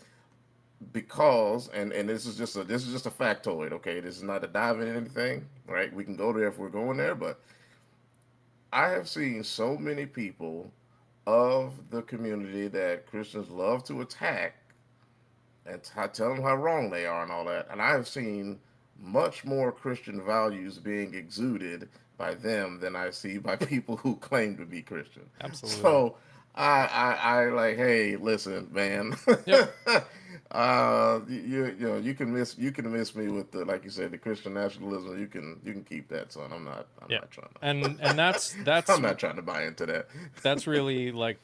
because, and this is just a factoid. Okay, this is not a dive in anything. Right? We can go there if we're going there, but I have seen so many people of the community that Christians love to attack and tell them how wrong they are and all that. And I have seen much more Christian values being exuded by them than I see by people who claim to be Christian. Absolutely. So I like, hey, listen, man. Yep. You can miss me with the, like you said, the Christian nationalism. You can keep that, son. I'm Yeah. not trying And that's to that's I'm not trying to buy into that. that's really like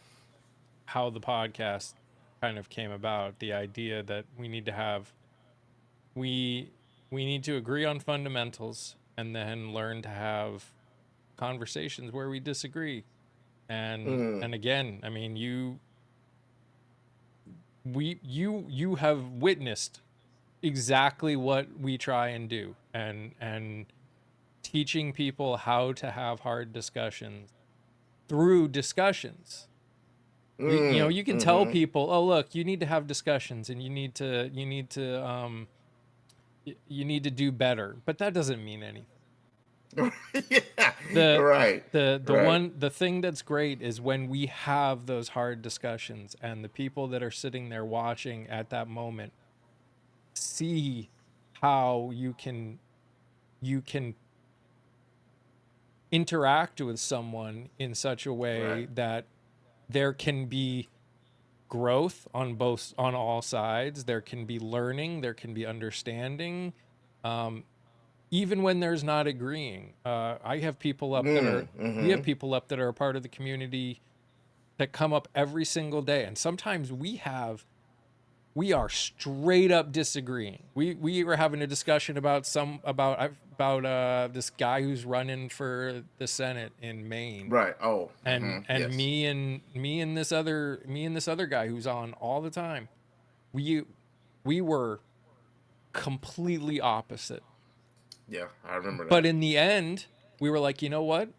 how the podcast kind of came about. The idea that we we need to agree on fundamentals and then learn to have conversations where we disagree. And again, I mean, you have witnessed exactly what we try and do, and teaching people how to have hard discussions through discussions. You can tell Mm-hmm. people, oh look, you need to have discussions and you need to do better, but that doesn't mean anything. Yeah, the right, right. the thing that's great is when we have those hard discussions and the people that are sitting there watching at that moment see how you can interact with someone in such a way Right. that there can be growth on all sides. There can be learning, there can be understanding, um, even when there's not agreeing. I have people up that are We have Mm-hmm. people up that are a part of the community that come up every single day, and sometimes we are straight up disagreeing. We were having a discussion about this guy who's running for the Senate in Maine, Right. Oh. and Mm-hmm. Yes. me and this other guy who's on all the time. we we were completely opposite. Yeah, I remember But that. in the end, we were like, you know what?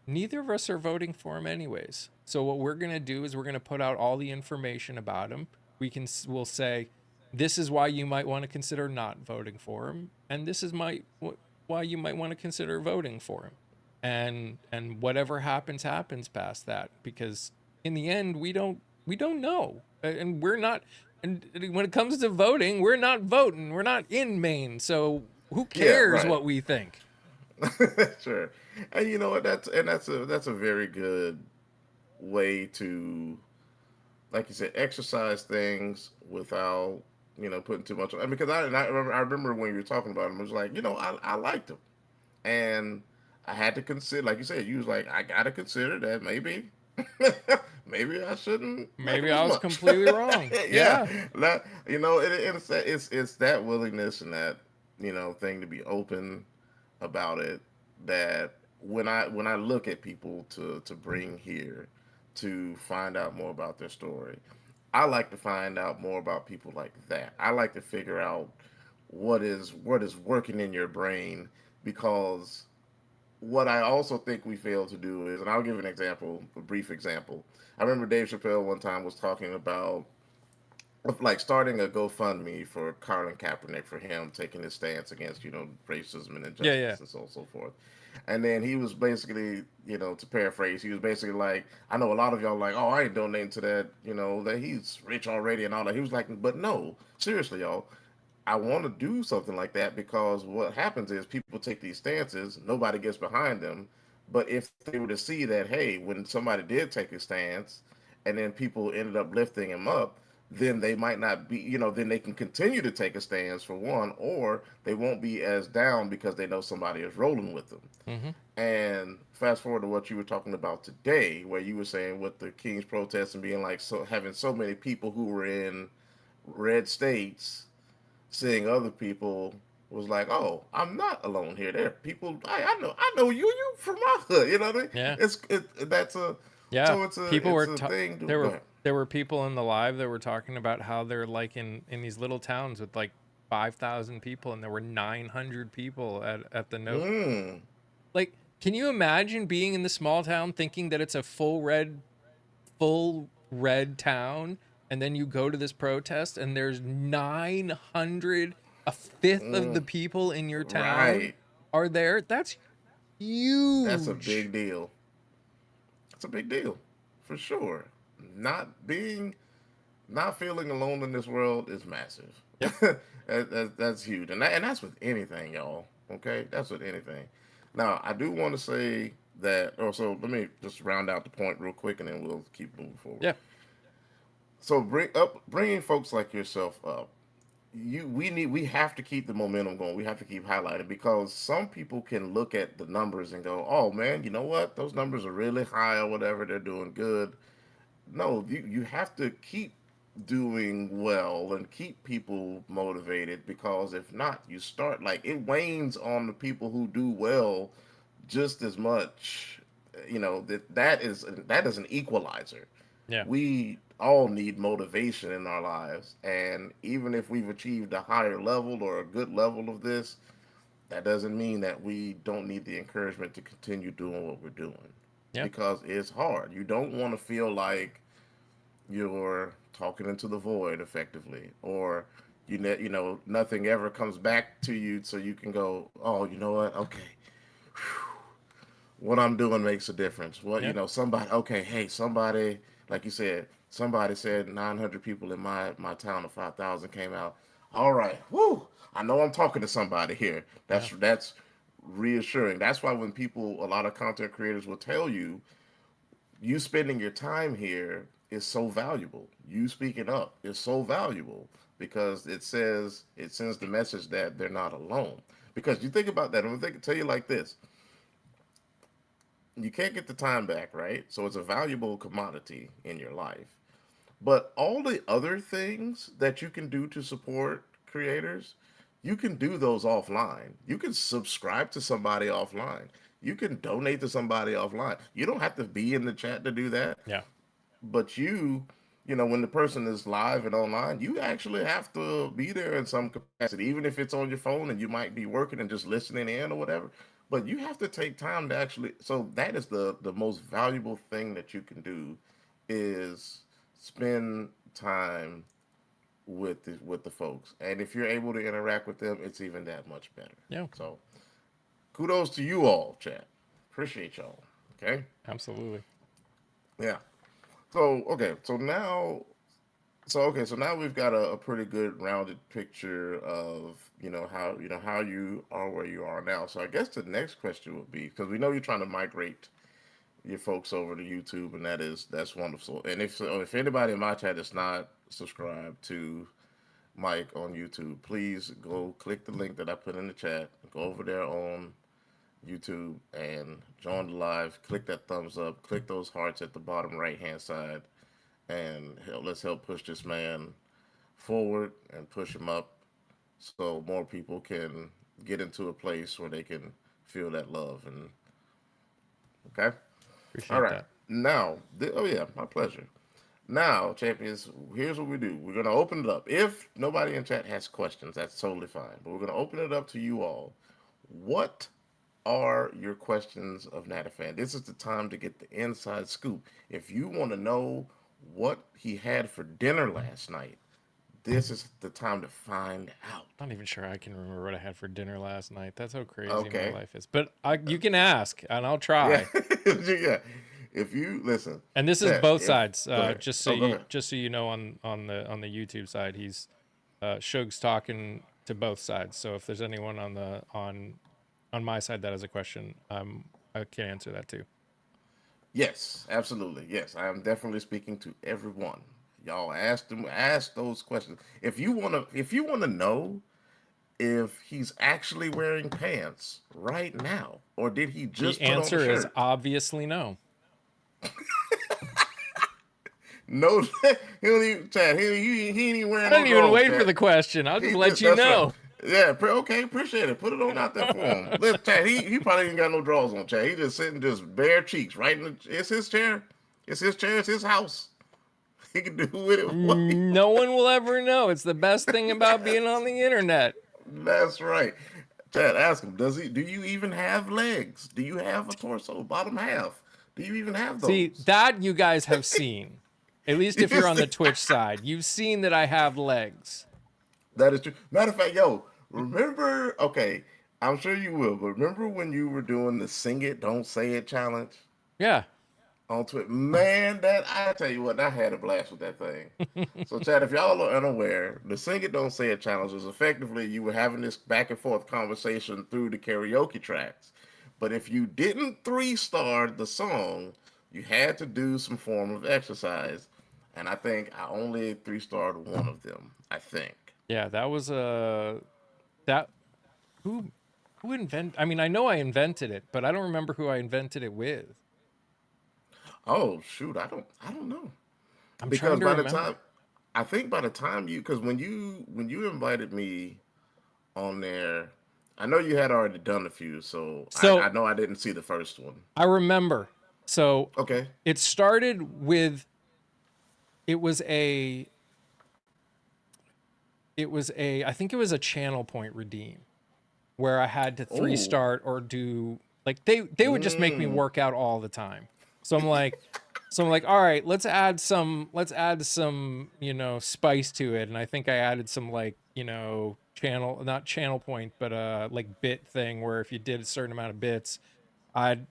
Neither of us are voting for him anyways. So what we're going to do is we're going to put out all the information about him. We'll say this is why you might want to consider not voting for him, and this is why you might want to consider voting for him. And whatever happens past that, because in the end we don't know. And we're not, and when it comes to voting, we're not voting. We're not in Maine. So who Yeah, cares right. what we think? Sure. And you know what? That's a very good way to, like you said, exercise things without putting too much on. And because I remember when you were talking about him, I was like, I liked him, and I had to consider, like you said, you was like, I got to consider that maybe I shouldn't like Maybe him as I was much. completely wrong. Yeah, Yeah. that it's that willingness and that thing to be open about it, that when I look at people to bring here to find out more about their story, I like to find out more about people like that. I like to figure out what is working in your brain, because what I also think we fail to do is, and I'll give an example, a brief example. I remember Dave Chappelle one time was talking about like starting a GoFundMe for Colin Kaepernick, for him taking his stance against racism and Yeah, yeah. injustice and so on and so forth. And then he was basically, to paraphrase, he was basically like, I know a lot of y'all like, oh, I ain't donating to that, that he's rich already and all that. He was like, but no, seriously, y'all, I want to do something like that, because what happens is people take these stances, nobody gets behind them. But if they were to see that, hey, when somebody did take a stance and then people ended up lifting him up, then they might not be, then they can continue to take a stance for one, or they won't be as down because they know somebody is rolling with them. Mm-hmm. And fast forward to what you were talking about today, where you were saying with the King's protest and being like, so having so many people who were in red states seeing other people, was like, oh, I'm not alone here. There are people I know you from my hood. You know what I mean? Yeah. That's a Yeah. so it's a People were it's a thing. To, there go were ahead. there were people in the live that were talking about how they're like in these little towns with like 5,000 people, and there were 900 people at the note. Mm, Like, can you imagine being in the small town thinking that it's a full red town, and then you go to this protest and there's 900, a fifth of the mm, people in your town right. are there? That's That's a huge. big deal. It's a big deal, for sure. Not being not feeling alone in this world is massive. Yep. That's huge, and that's with anything, y'all. Okay, that's with anything. Now, I do want to say that. Also, let me just round out the point real quick, and then we'll keep moving forward. Yeah. So, bringing folks like yourself up. We have to keep the momentum going. We have to keep highlighting, because some people can look at the numbers and go, "Oh man, you know what? Those numbers are really high or whatever. They're doing good." No, you have to keep doing well and keep people motivated, because if not, you start like it wanes on the people who do well just as much. That is an equalizer. Yeah. We all need motivation in our lives, and even if we've achieved a higher level or a good level of this, that doesn't mean that we don't need the encouragement to continue doing what we're doing, Yeah. because it's hard. You don't want to feel like you're talking into the void effectively, or nothing ever comes back to you, so you can go, oh, you know what, okay, what I'm doing makes a difference. What Yeah. somebody, okay, hey, somebody, like you said, somebody said 900 people in my town of 5,000 came out. All right, whoo, I know I'm talking to somebody here. Yeah. That's reassuring. That's why when people, a lot of content creators will tell you, you spending your time here is so valuable. You speaking up is so valuable, because it sends the message that they're not alone. Because you think about that, and I tell you like this: you can't get the time back, right? So it's a valuable commodity in your life. But all the other things that you can do to support creators, you can do those offline. You can subscribe to somebody offline. You can donate to somebody offline. You don't have to be in the chat to do that. Yeah. But when the person is live and online, you actually have to be there in some capacity, even if it's on your phone and you might be working and just listening in or whatever. But you have to take time to actually. So that is the most valuable thing that you can do, is spend time with the folks. And if you're able to interact with them, it's even that much better. Yeah, So kudos to you all, chat. Appreciate y'all. Okay. absolutely. Yeah. So okay. So now we've got a pretty good rounded picture of how you are where you are now. So I guess the next question would be, because we know you're trying to migrate your folks over to YouTube, and that's wonderful. And if anybody in my chat is not subscribed to Mike on YouTube, please go click the link that I put in the chat. Go over there on YouTube and join the live. Click that thumbs up. Click those hearts at the bottom right hand side, and let's help push this man forward and push him up, so more people can get into a place where they can feel that love. And okay, all Appreciate right. that. Now, oh yeah, my pleasure. Now, champions, here's what we do. We're gonna open it up. If nobody in chat has questions, that's totally fine. But we're gonna open it up to you all. What are your questions of Natafan? This is the time to get the inside scoop. If you want to know what he had for dinner last night, this is the time to find out. Not even sure I can remember what I had for dinner last night. That's how crazy my Okay. life is. But you can ask, and I'll Yeah. try. Yeah. If you listen, And this is chat. both If sides. Go ahead. Oh, go ahead. Just so you know, on the YouTube side, he's Shug's talking to both sides. So if there's anyone on my side that has a question, I can answer that too. Yes, absolutely. Yes, I am definitely speaking to everyone. Y'all ask those questions. If you wanna know if he's actually wearing pants right now, or did he The just put on a answer is shirt? obviously no. No, he don't even, Chad. He ain't even I wearing no didn't even drawers, wait for Chad. the question. I'll just He let just you That's right. know. Yeah, okay, appreciate it. Put it on out there for him. Look, Chad, he probably ain't got no drawers on, Chad. He just sitting just bare cheeks, right in it's his chair. It's his chair, it's his house. He can do with it what he No one will ever know. It's the best thing about being on the internet. That's right. Chad, ask him, do you even have legs? Do you have a torso, bottom half? Do you even have See, those? that you guys have seen. At least if you're on the Twitch side, you've seen that I have legs. That is true. Matter of fact, yo, remember, okay, I'm sure you will, but remember when you were doing the Sing It, Don't Say It challenge Yeah. on Twitter? Man, I tell you what, I had a blast with that thing. So, Chad, if y'all are unaware, the Sing It, Don't Say It challenge is effectively you were having this back and forth conversation through the karaoke tracks. But if you didn't three-star the song, you had to do some form of exercise. And I think I only three-starred one of them, I think. Yeah, that was a that who invented I mean, I know I invented it, but I don't remember who I invented it with. Oh shoot, I don't know. I'm Because trying to by the remember. time I think by the time because when you invited me on there, I know you had already done a few, so I So, know I didn't see the first one. I remember. So, Okay. it started with it was a I think it was a channel point redeem where I had to three Oh. start or do like they would just make me Mm. work out all the time. So I'm like, all right, let's add some, spice to it. And I think I added some like, not channel point, but like bit thing where if you did a certain amount of bits,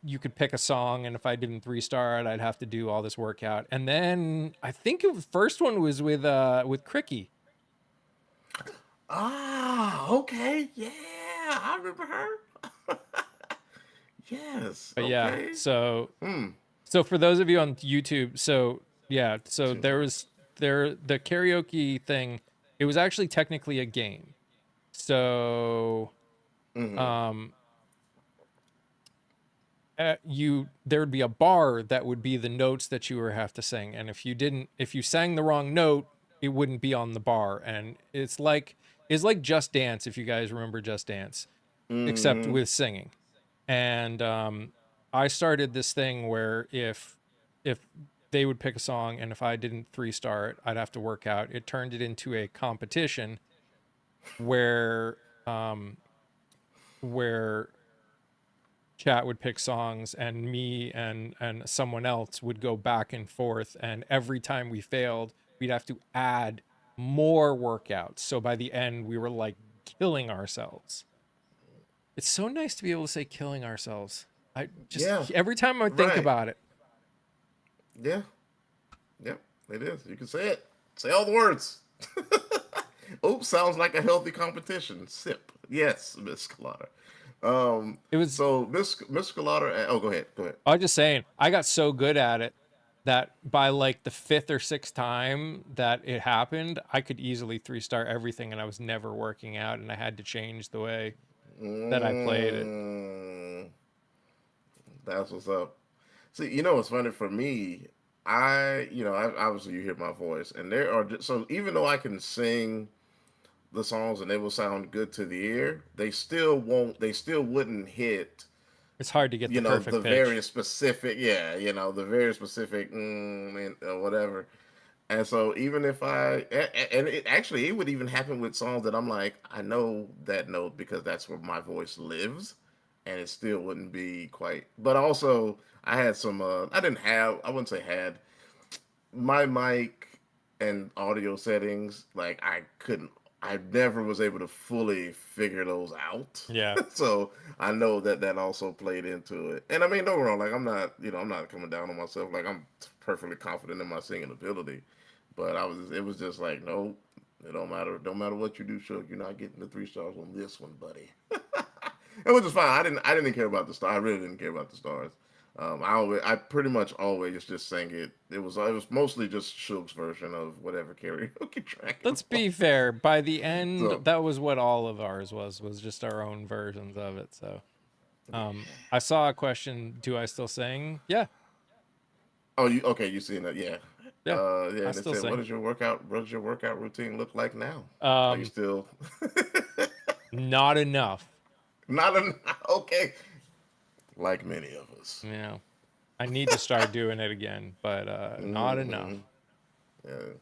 you could pick a song, and if I didn't three-star it, I'd have to do all this workout. And then I think the first one was with Cricky. Ah, okay. Yeah, I remember her. Yes. But yeah, Okay. so Hmm. so for those of you on YouTube, so yeah, so Seems there like. was the karaoke thing. It was actually technically a game. So Mm-hmm. um there would be a bar that would be the notes that you would have to sing, and if you sang the wrong note, it wouldn't be on the bar. And it's like Just Dance, if you guys remember Just Dance, except Mm-hmm. with singing. And I started this thing where if they would pick a song, and if I didn't 3-star it, I'd have to work out. It turned it into a competition where um where chat would pick songs, and me and someone else would go back and forth, and every time we failed, we'd have to add more workouts. So by the end, we were like killing ourselves. It's so nice to be able to say killing ourselves. I Yeah, just every time I think right. about it, Yeah, yep, it is. You can say it. Say all the words. Oops, sounds like a healthy competition. Sip. Yes, Miss Colada. it was So Miss Colada. Oh, go ahead. Go ahead. I was just saying, I got so good at it that by like the fifth or sixth time that it happened, I could easily 3-star everything, and I was never working out, and I had to change the way that I played it. Mm, that's what's up. See, you know what's funny for me? Obviously you hear my voice, and there are so even though I can sing the songs and they will sound good to the ear, they still won't. They still wouldn't hit It's hard to get the the perfect very pitch. specific, yeah, the very specific, whatever. And so even if and it actually it would even happen with songs that I'm like, I know that note because that's where my voice lives, and it still wouldn't be quite. But also, I had some. I wouldn't say had my mic and audio settings. Like I never was able to fully figure those out. Yeah. So I know that that also played into it. And I mean, don't get me wrong. Like I'm not coming down on myself. Like I'm perfectly confident in my singing ability. But it was just like, no, it don't matter what you do, Shook. You're not getting the 3 stars on this one, buddy. And which is fine. I didn't care about the star. I really didn't care about the stars. I pretty much always just sang it. It was mostly just Shook's version of whatever karaoke track it Let's was. be fair. By the end, So that was what all of ours was just our own versions of it. So, I saw a question, do I still sing? Yeah. oh, you okay? You seen that? Yeah, Yeah. I yeah. They still said, sing. what does your workout routine look like now? Are you Um, still Not enough. not okay? Like many of us. Yeah. I need to start doing it again, but not Hmm. enough. Yeah,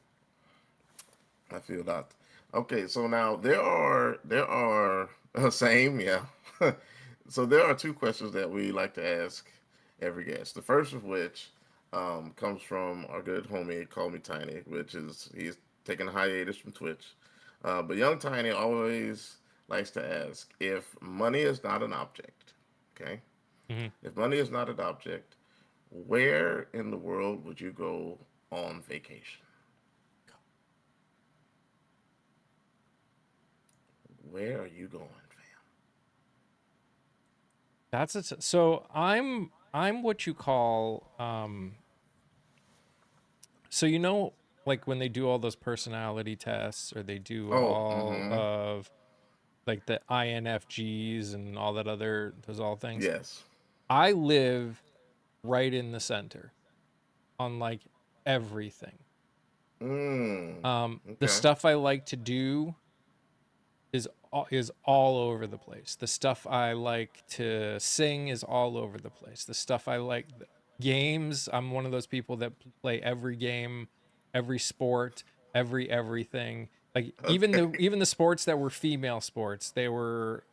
I feel that. Okay, so now there are same, yeah. So there are two questions that we like to ask every guest. The first of which comes from our good homie Call Me Tiny, which is he's taking a hiatus from Twitch. But young Tiny always likes to ask if money is not an object. Okay, Hmm. if money is not an object, where in the world would you go on vacation? Where are you going, fam? So I'm what you call so like when they do all those personality tests, or they do Oh, all mm-hmm. of like the INFGs and all that other those all things. Yes. I live right in the center on like everything. Mm. The Okay. stuff I like to do is all over the place. The stuff I like to sing is all over the place. The stuff I like games, I'm one of those people that play every game, every sport, everything. Like Okay. even the sports that were female sports, they were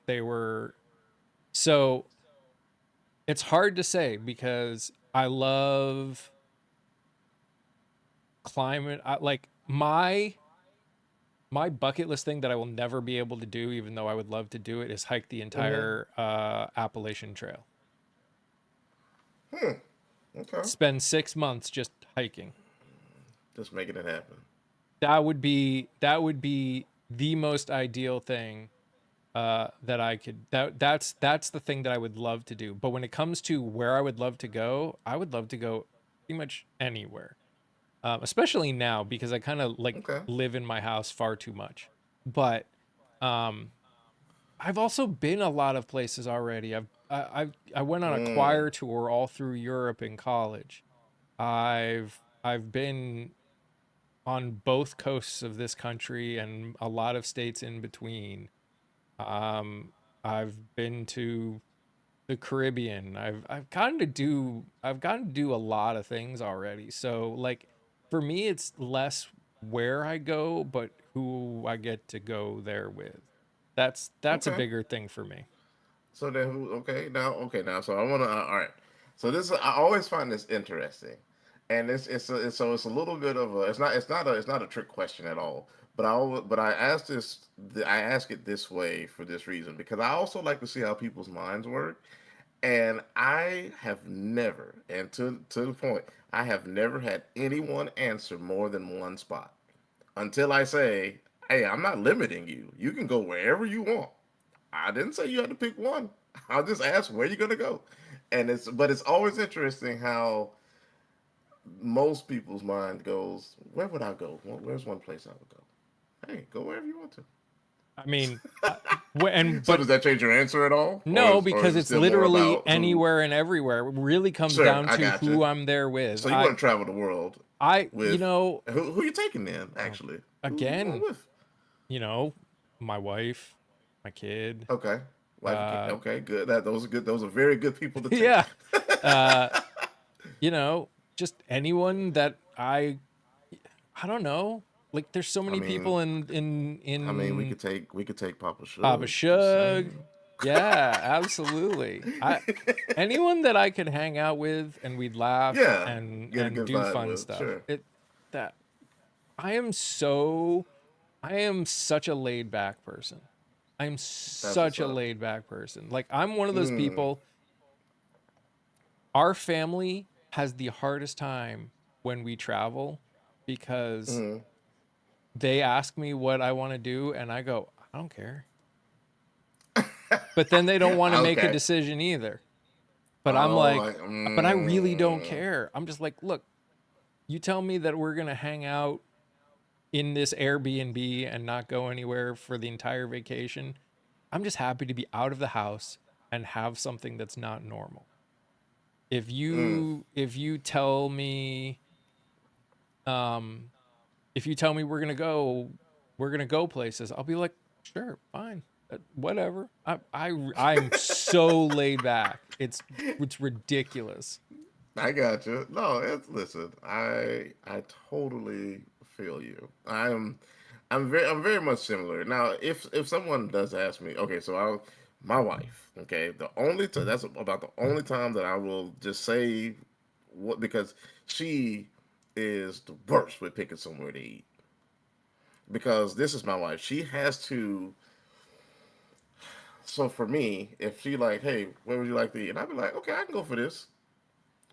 so it's hard to say because I love climate. Like my bucket list thing that I will never be able to do, even though I would love to do it, is hike the Mm-hmm. entire Appalachian Trail. Hmm. Okay. Spend 6 months just hiking. Just making it happen. That would be the most ideal thing that I could. That's the thing that I would love to do. But when it comes to where I would love to go, I would love to go pretty much anywhere. Especially now because I kind of like Okay. live in my house far too much. But um, I've also been a lot of places already. I went on a Mm. choir tour all through Europe in college. I've been on both coasts of this country and a lot of states in between. Um, I've been to the Caribbean. I've gotten to do a lot of things already. So like for me it's less where I go, but who I get to go there with. That's a Okay. bigger thing for me. So then, okay, now. So I want to. All right. So this, I always find this interesting, and it's a little bit of a. It's not a trick question at all. But I ask this. I ask it this way for this reason because I also like to see how people's minds work, and I have never, and to the point, I have never had anyone answer more than one spot until I say, "Hey, I'm not limiting you. You can go wherever you want. I didn't say you had to pick one. I'll just ask where you're gonna go." And it's always interesting how most people's mind goes, where would I go? Where's one place I would go? Hey, go wherever you want to. I mean, and So but does that change your answer at all? no, Or because is it it's still more literally about who? anywhere and everywhere. It really comes Sure, down I to got you. who I'm there with. So you want to travel the world You with know, who you taking then, oh, actually? Who you going again, with? you know, my wife, my kid, Okay. Wife and kid. uh, Okay, good. Those are good. Those are very good people to take. yeah, uh, you know, just anyone that I don't know. Like, there's so I many mean, people in we in could take Papa Papa Shug. Just Shug. saying. Yeah, absolutely. I Anyone that I could hang out with and we'd laugh Yeah, get a and good do vibe fun with. stuff. Sure. It that I am so I am such a laid back person. I'm That's what's such a up. laid back person. Like I'm one of those Mm, people. Our family has the hardest time when we travel because mm. they ask me what I want to do and I go, I don't care. But then they don't want to make a Okay. decision either. But I'm Oh, like, but I really don't care. I'm just like, look, you tell me that we're going to hang out in this Airbnb and not go anywhere for the entire vacation. I'm just happy to be out of the house and have something that's not normal. mm. If you tell me um if you tell me we're going to go places, I'll be like, sure, fine. Whatever. I'm so laid back. It's ridiculous. I got you. No, listen. I totally feel you. I'm very much similar. Now, if someone does ask me, okay, so my wife, okay, that's about the only time that I will just say what because she is the worst with picking somewhere to eat. Because this is my wife. She has to. So for me, if she like, hey, where would you like to eat? And I'd be like, okay, I can go for this,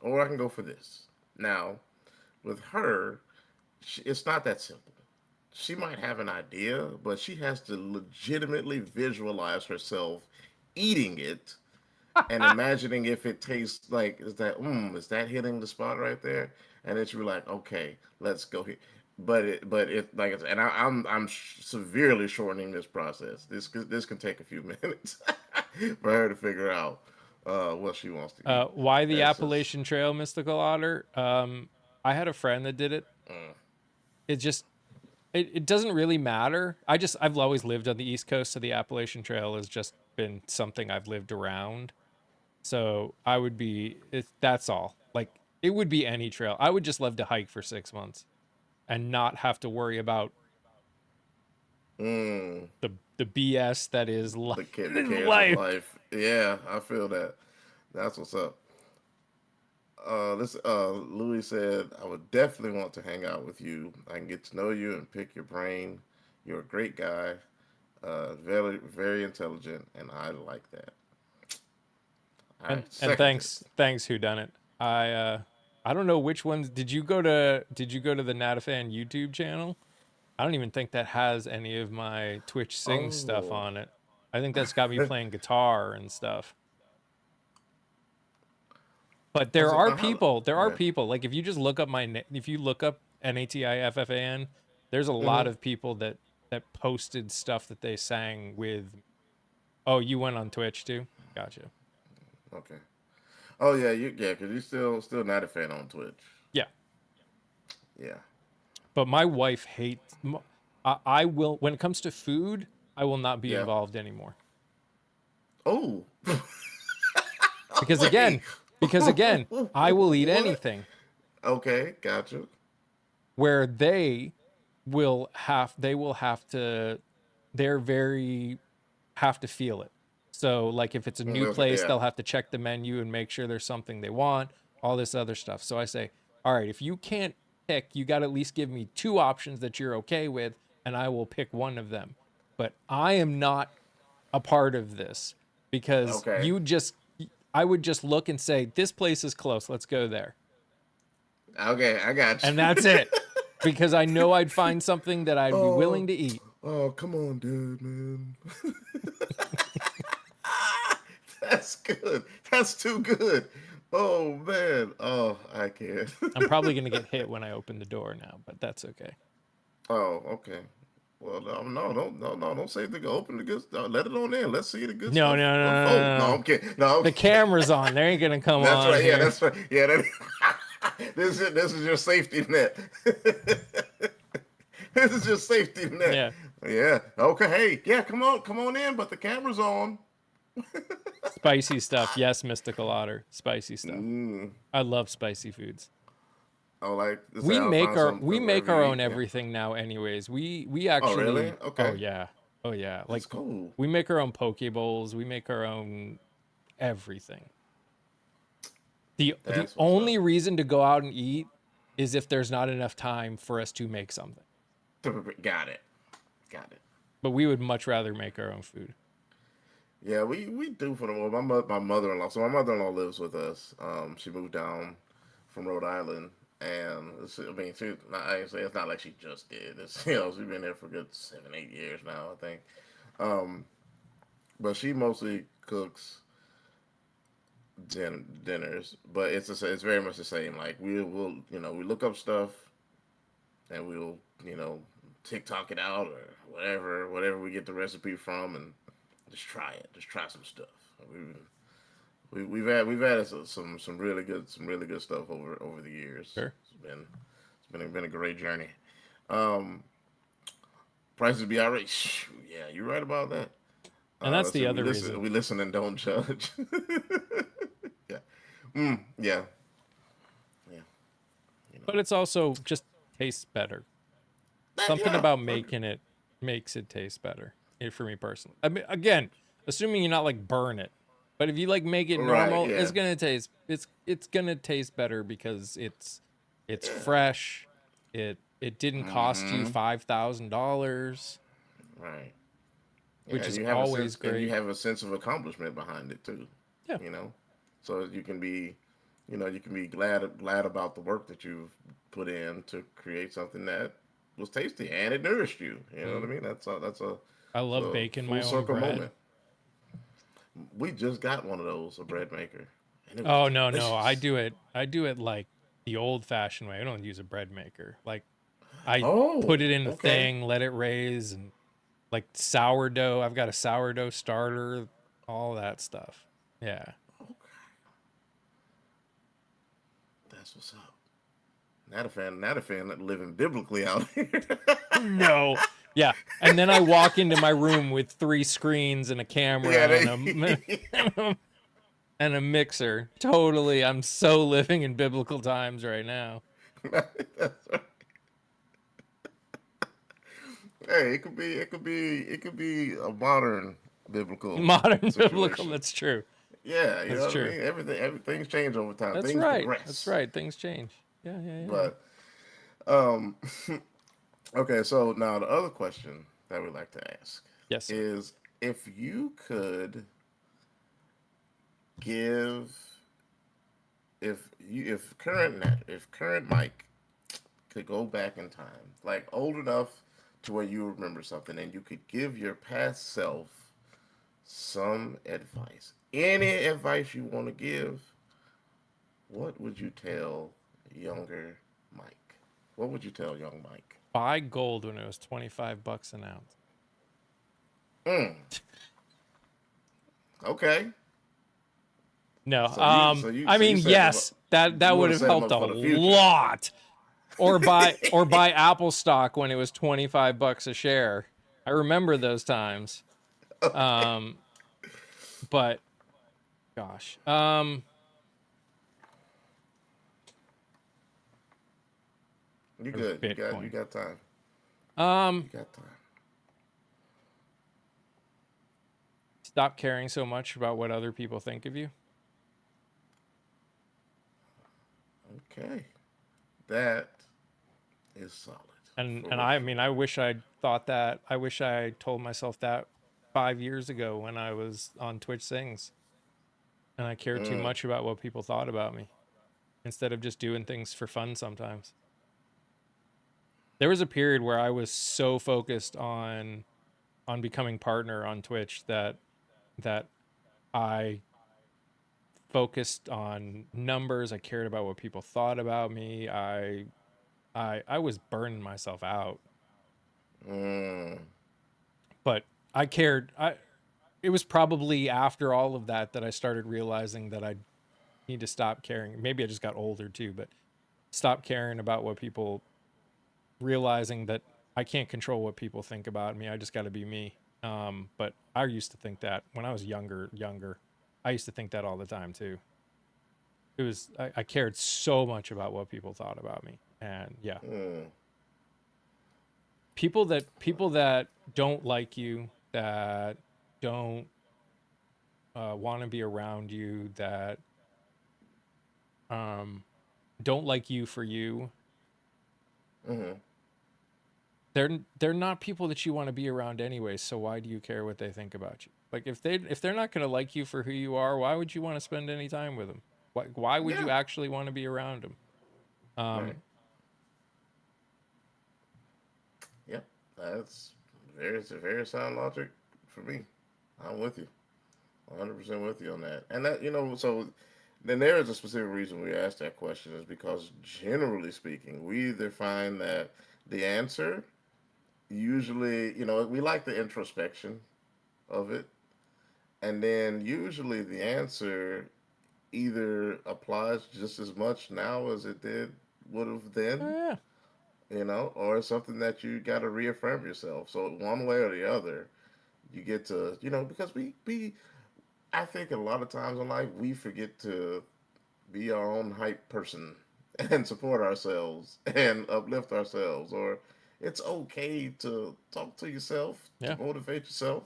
or I can go for this. Now, with her, it's not that simple. She might have an idea, but she has to legitimately visualize herself eating it and imagining if it tastes like is that hitting the spot right there? And then she'll be like, okay, let's go here. But it like and I'm severely shortening this process. This can take a few minutes for her to figure out what she wants to eat. Why the That's just Appalachian Trail, Mystical Otter? I had a friend that did it. mm, It just it doesn't really matter. I've always lived on the East Coast, so the Appalachian Trail has just been something I've lived around. So I would be that's all. Like it would be any trail. I would just love to hike for 6 months and not have to worry about mm, the BS that is the cares of life. life. Yeah, I feel that. That's what's up. This Louis said, I would definitely want to hang out with you. I can get to know you and pick your brain. You're a great guy, very very intelligent, and I like that. I And second it. thanks who done it. I don't know which ones did you go to the Natafan YouTube channel? I don't even think that has any of my Twitch Sing stuff Oh, on it. I think that's got me playing guitar and stuff. But was it? How, there are yeah. people like if you look up NATIFFAN, there's a lot Mm-hmm. of people that posted stuff that they sang with. Oh, you went on Twitch too? Gotcha. Okay. Oh yeah, because you still not a fan on Twitch. Yeah. Yeah. But my wife hates. I will when it comes to food, I will not be Yeah. involved anymore. Oh. Because Wait. again, I will eat What? anything. Okay, gotcha. Where they will have to, they're very, have to feel it. So like if it's a new Okay, place, yeah. they'll have to check the menu and make sure there's something they want, all this other stuff. So I say, all right, if you can't pick, you got to at least give me two options that you're okay with, and I will pick one of them. But I am not a part of this because Okay. I would just look and say, this place is close, let's go there. Okay, I got And you. that's it. Because I know I'd find something that I'd be willing Oh, to eat. oh, come on, dude, man. That's good. That's too good. Oh man. Oh, I can't. I'm probably going to get hit when I open the door now, but that's okay. Oh, okay. Well, no, don't say the open the good stuff. Let it on in. Let's see the good No, stuff no, no, no, unfold. no, No, no. I'm kidding. No, I'm The kidding. camera's on. They ain't going to come That's on right. Yeah, here. that's right. Yeah, this is your safety net. This is your safety net. Yeah. Yeah. Okay. Hey. Yeah. Come on in. But the camera's on. Spicy stuff. Yes, Mystical Otter. Spicy stuff. Mm. I love spicy foods. Oh, like say I'll find some We make wherever our you own eat. Yeah. everything now anyways. We Oh, really? actually, oh Okay. yeah. Oh yeah. Like That's cool. we make our own poke bowls, we make our own everything. The That's what's up. only reason to go out and eat is if there's not enough time for us to make something. Got it. Got it. But we would much rather make our own food. Yeah, we do for the most. My mother-in-law. So my mother-in-law lives with us. She moved down from Rhode Island, and I mean, I say it's not like she just did. It's she's been there for a good 7, 8 years now, I think. Um, but she mostly cooks dinners, but it's very much the same. Like we will we look up stuff and we'll TikTok it out or whatever we get the recipe from, and just try it. Just try some stuff. We've added some really good stuff over the years. Sure. It's been a great journey. Um, Prices be outrageous. Yeah, you're right about that. And that's Let's the see. other reason. We listen and don't judge. Yeah. Yeah. Yeah. But it's also just tastes better. Something Yeah. about making it makes it taste better for me personally. I mean, again, assuming you're not like burn it, but if you like make it Right. normal, Yeah. it's gonna taste better because it's Yeah. fresh. It didn't cost you Hmm. $5,000, Right. Yeah, which and is you have a always sense, and you great. have a sense of accomplishment behind it too. Yeah, You know, so you can be glad about the work that you've put in to create something that was tasty and it nourished you. You know what I mm. mean? I It's love a baking my full own circle bread. moment. We just got one of those, a bread maker, and it was Oh no, no, delicious. I do it like the old-fashioned way. I don't use a bread maker. Like I Oh, put it in a okay. thing, let it raise, and like sourdough. I've got a sourdough starter, all that stuff. Yeah. Okay, that's what's up. Not a fan, living biblically out here. No. Yeah. And then I walk into my room with 3 screens and a Yeah, camera and they. and a mixer. Totally. I'm so living in biblical times right now. That's right. Hey, it could be a modern biblical Modern biblical, situation. that's true. Yeah, you That's know what I true. mean. Everything's changed over time. That's Things right. That's progress, right. Things change. Yeah, yeah, yeah. but um, okay. So now the other question that we like to ask Yes, sir. is if you could give if current Mike could go back in time, like old enough to where you remember something, and you could give your past self some advice, any advice you want to give, what would you tell younger Mike? What would you tell young Mike? Buy gold when it was $25 an ounce. Mm, okay. No. So I you mean, setting him yes, up. that You would want to have set him helped up a for the future. lot. Or buy Apple stock when it was $25 a share. I remember those times. Okay. Um, but Gosh. You Or good? You Bitcoin. got time. Um, You got time. Stop caring so much about what other people think of you. Okay, that is solid And for and real. I For mean, I wish I'd thought that. I wish I told myself that 5 years ago when I was on Twitch Sings and I cared too real. much about what people thought about me instead of just doing things for fun sometimes. There was a period where I was so focused on becoming partner on Twitch that I focused on numbers. I cared about what people thought about me. I was burning myself out. Mm, But I cared. I It was probably after all of that that I started realizing that I need to stop caring. Maybe I just got older too, but stop caring about what people, realizing that I can't control what people think about me. I just got to be me. But I used to think that when I was younger. I used to think that all the time too. I cared so much about what people thought about me. And yeah, mm, people that don't like you, that don't want to be around you, that um don't like you for you, mm-hmm. they're not people that you want to be around anyway, so why do you care what they think about you? Like if they're not going to like you for who you are, why would you want to spend any time with them? Why would Yeah. you actually want to be around them? Right. um Yep. That's it's a very sound logic for me. I'm with you. 100% with you on that. And that, so then there is a specific reason we asked that question is because generally speaking, we either find that the answer usually, we like the introspection of it. And then usually the answer either applies just as much now as it did would have oh then, yeah. or it's something that you got to reaffirm yourself. So one way or the other, you get to, because we I think a lot of times in life we forget to be our own hype person and support ourselves and uplift ourselves, or it's okay to talk to yourself to Yeah. motivate yourself.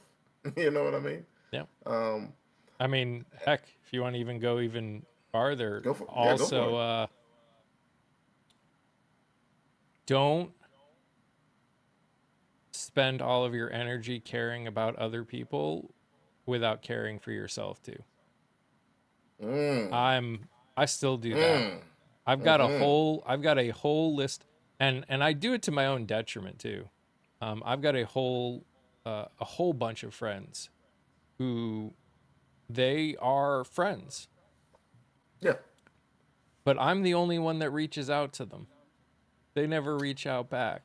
You know what I mean? Yeah. Um, I mean, heck, if you want to even go even farther, go for also it. don't spend all of your energy caring about other people without caring for yourself too. Mm, I'm I still do that. mm, mm-hmm. I've got a whole list, and I do it to my own detriment too. I've got a whole bunch of friends who, they are friends, Yeah. but I'm the only one that reaches out to them. They never reach out back.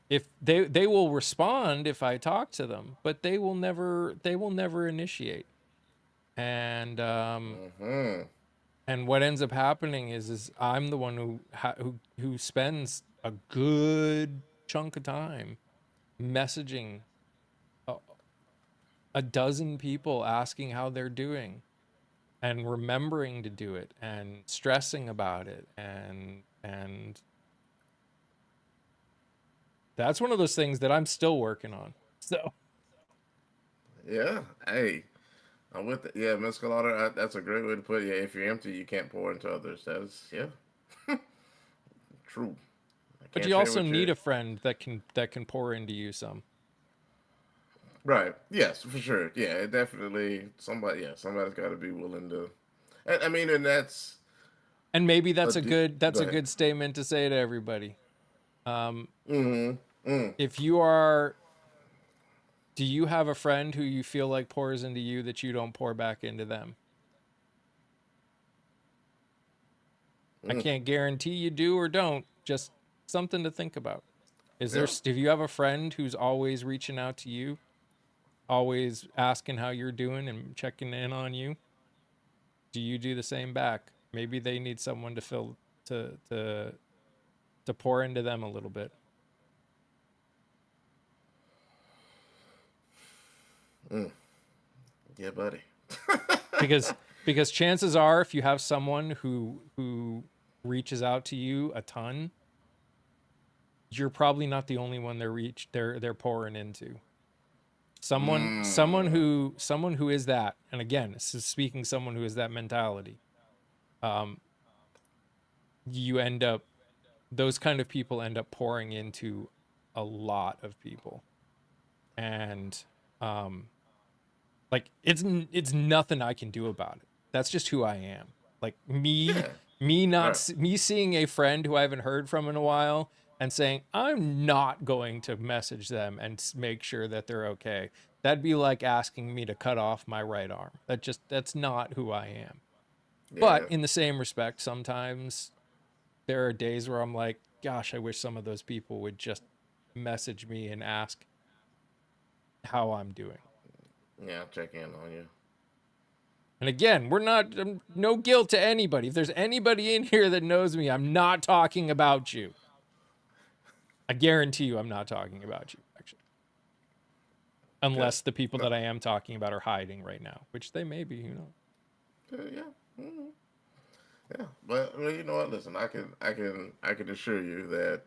If they will respond if I talk to them, but they will never initiate. And Mm-hmm. and what ends up happening is I'm the one who spends a good chunk of time messaging a, a dozen people asking how they're doing and remembering to do it and stressing about it, and that's one of those things that I'm still working on. So Yeah. Hey, I'm with it. Yeah, Mescalata, that's a great way to put it. Yeah, if you're empty, you can't pour into others. That's, yeah, true. I but can't you say also what need you. a friend that can pour into you some. Right. Yes, for sure. Yeah, it definitely somebody. Yeah, somebody's got to be willing to. I mean, and that's And maybe a. that's Go a ahead. good statement to say to everybody. Um, Mm-hmm. Mm. if you are Do you have a friend who you feel like pours into you that you don't pour back into them? I Mm. can't guarantee you do or don't, just something to think about. Yeah. If you have a friend who's always reaching out to you, always asking how you're doing and checking in on you, do you do the same back? Maybe they need someone to to to pour into them a little bit. Mm. Yeah, buddy. because because chances are, if you have someone who reaches out to you a ton, you're probably not the only one they're pouring into. Mm, Someone who is that, and again, this is speaking someone who is that mentality. Um, you end up those kind of people end up pouring into a lot of people, and um, like it's nothing I can do about it. That's just who I am. Like yeah, right. me seeing a friend who I haven't heard from in a while and saying I'm not going to message them and make sure that they're okay. That'd be like asking me to cut off my right arm. That's not who I am. But Yeah, in the same respect, sometimes there are days where I'm like, gosh, I wish some of those people would just message me and ask how I'm doing. yeah. I'll check in on you. And again, we're not, no guilt to anybody. If there's anybody in here that knows me, I'm not talking about you. I guarantee you I'm not talking about you, actually. Yeah, Unless the people no, that I am talking about are hiding right now, which they may be, yeah, mhm, yeah. But well, you know what? Listen, I can assure you that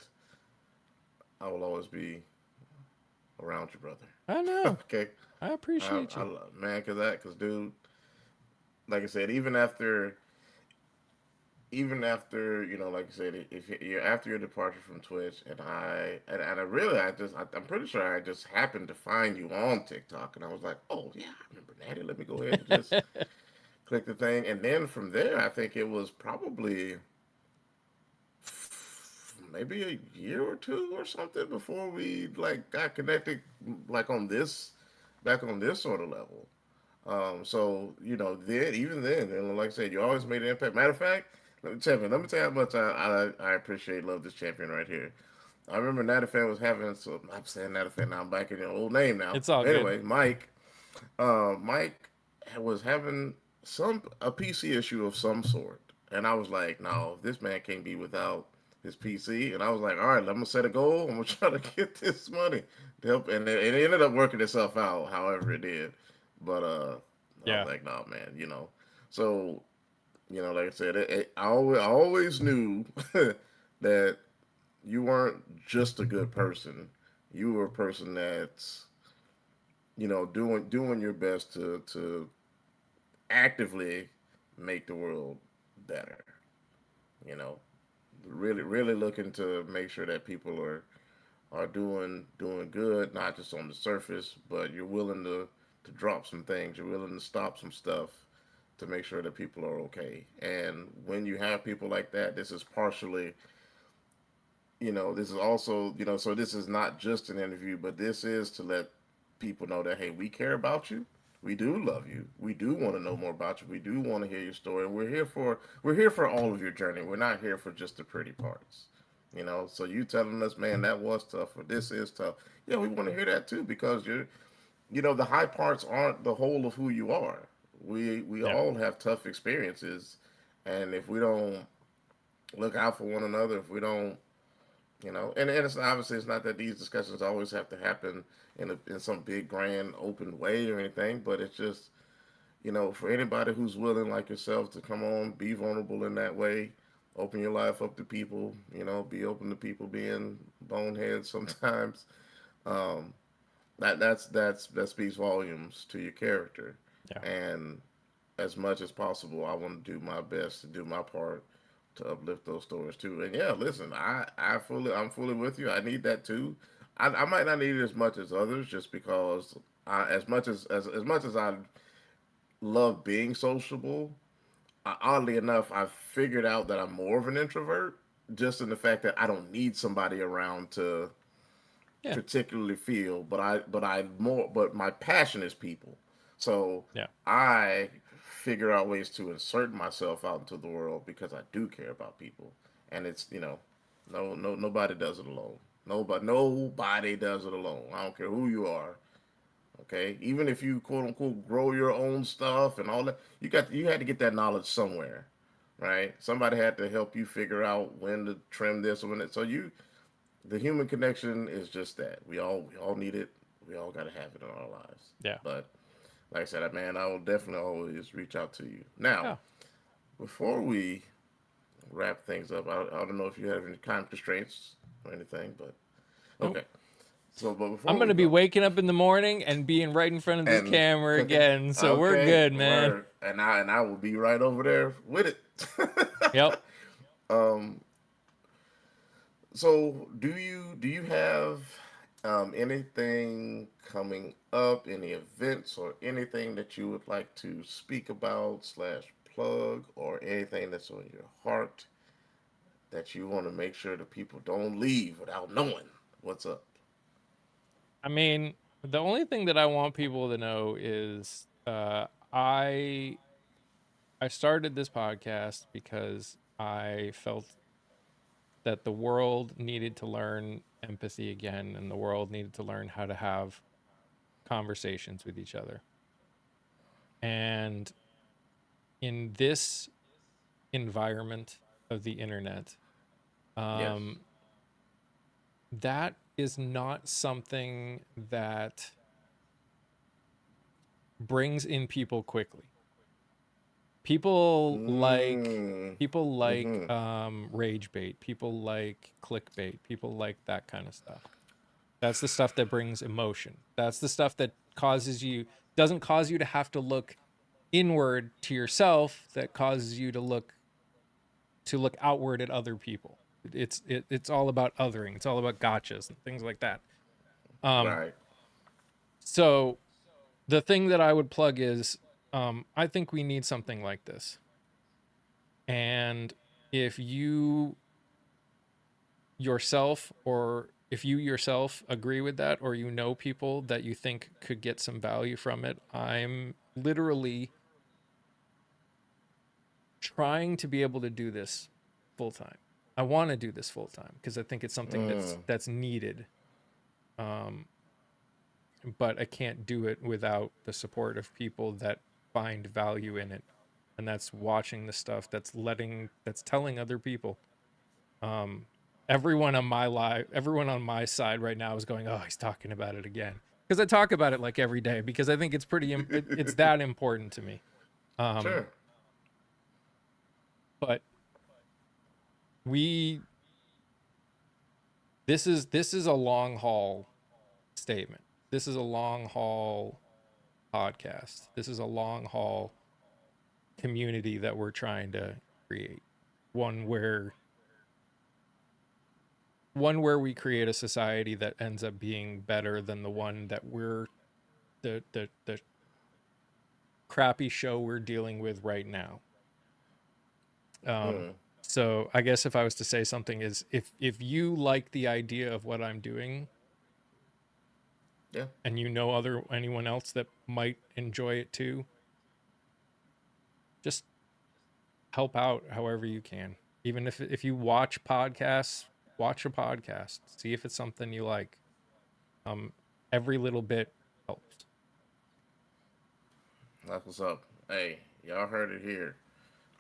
I will always be around you, brother. I know. Okay, I appreciate you. man, cause dude, like I said, even after like I said, if you're after your departure from Twitch, and I really, I'm pretty sure I just happened to find you on TikTok, and I was like, oh yeah, I remember Natty. Let me go ahead and just click the thing, and then from there, I think it was probably maybe a year or two or something before we like got connected, like on this, back on this sort of level. So then even then, and like I said, you always made an impact. Matter of fact, let me tell you how much I appreciate love this champion right here. I remember Natafan was having, so I'm saying Natafan now. I'm back in your old name now. It's all good. Anyway, Mike was having a PC issue of some sort, and I was like, no, this man can't be without his PC. And I was like, all right, I'm gonna set a goal. I'm gonna try to get this money to help, and it ended up working itself out, however it did. But I was Yeah. like, nah, man, So like I said, I always knew that you weren't just a good person. You were a person that's doing your best to actively make the world better. You know, really looking to make sure that people are doing good, not just on the surface, but you're willing to drop some things. You're willing to stop some stuff to make sure that people are okay. And when you have people like that, this is partially, this is also, so this is not just an interview, but this is to let people know that, hey, we care about you. We do love you. We do want to know more about you. We do want to hear your story. We're here for all of your journey. We're not here for just the pretty parts. So you telling us, man, that was tough or this is tough. Yeah, we want to hear that too because the high parts aren't the whole of who you are. We Yeah. all have tough experiences, and if we don't look out for one another, if we don't and it's obviously it's not that these discussions always have to happen in some big grand open way or anything, but it's just for anybody who's willing like yourself to come on, be vulnerable in that way, open your life up to people, be open to people being boneheads sometimes. Um, that speaks volumes to your character, Yeah. and as much as possible, I want to do my best to do my part to uplift those stories too. And yeah, listen, I'm fully with you. I need that too. I might not need it as much as others, just because as much as I love being sociable, oddly enough, I've figured out that I'm more of an introvert, just in the fact that I don't need somebody around to Yeah. particularly feel, but my passion is people. So Yeah. I figure out ways to insert myself out into the world because I do care about people, and it's nobody does it alone. Nobody does it alone. I don't care who you are. Okay, even if you quote unquote grow your own stuff and all that, you had to get that knowledge somewhere, right? Somebody had to help you figure out when to trim this or when it. So the human connection is just that we all need it. We all got to have it in our lives. Yeah. But like I said, man, I will definitely always reach out to you. Now, Yeah. before we wrap things up, I don't know if you have any time constraints or anything, but Nope. okay. So, but I'm before we gonna be go, waking up in the morning and being right in front of this and camera cooking, again, so we're okay, good, man. word, and I will be right over there with it. Yep. um, So, do you have anything coming up, any events or anything that you would like to speak about slash plug, or anything that's on your heart that you want to make sure the people don't leave without knowing what's up? I mean, the only thing that I want people to know is I started this podcast because I felt that the world needed to learn empathy again, and the world needed to learn how to have conversations with each other. And in this environment of the internet, Yes. um, that is not something that brings in people quickly. People like Mm. people like Mm-hmm. rage bait, people like clickbait, people like that kind of stuff. That's the stuff that brings emotion. That's the stuff that causes you doesn't cause you to have to look inward to yourself, that causes you to look outward at other people. It's all about othering. It's all about gotchas and things like that. Um Right. so the thing that I would plug is I think we need something like this. And if you yourself, or if you yourself agree with that, or you know people that you think could get some value from it, I'm literally trying to be able to do this full time. I want to do this full time because I think it's something Mm. that's needed. Um, but I can't do it without the support of people that find value in it, and that's watching the stuff, that's telling other people. Um, everyone on my side right now is going, "Oh, he's talking about it again," because I talk about it like every day because I think it's it's that important to me. Um, Sure. but we this is a long haul statement. This is a long haul podcast. This is a long haul community that we're trying to create. One where one where we create a society that ends up being better than the one that we're the crappy show we're dealing with right now. Um, Mm. so I guess if I was to say something is, if you like the idea of what I'm doing, Yeah. and you know other anyone else that might enjoy it too, just help out however you can. Even if you watch podcasts, watch a podcast, see if it's something you like. Um, every little bit helps. That's what's up. Hey, y'all heard it here.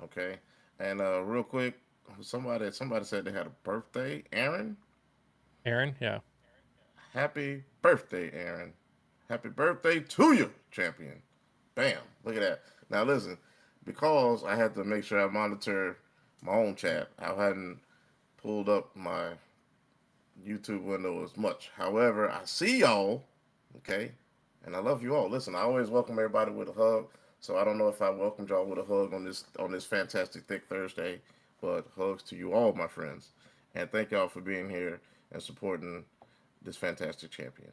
Okay. And real quick, somebody said they had a birthday. Aaron, Aaron, yeah. happy birthday, Aaron. Happy birthday to you, champion. Bam. Look at that. Now listen, because I had to make sure I monitor my own chat, I hadn't pulled up my YouTube window as much. However, I see y'all, okay, and I love you all. Listen, I always welcome everybody with a hug. So I don't know if I welcomed y'all with a hug on this fantastic thick Thursday, but hugs to you all, my friends, and thank y'all for being here and supporting this fantastic champion.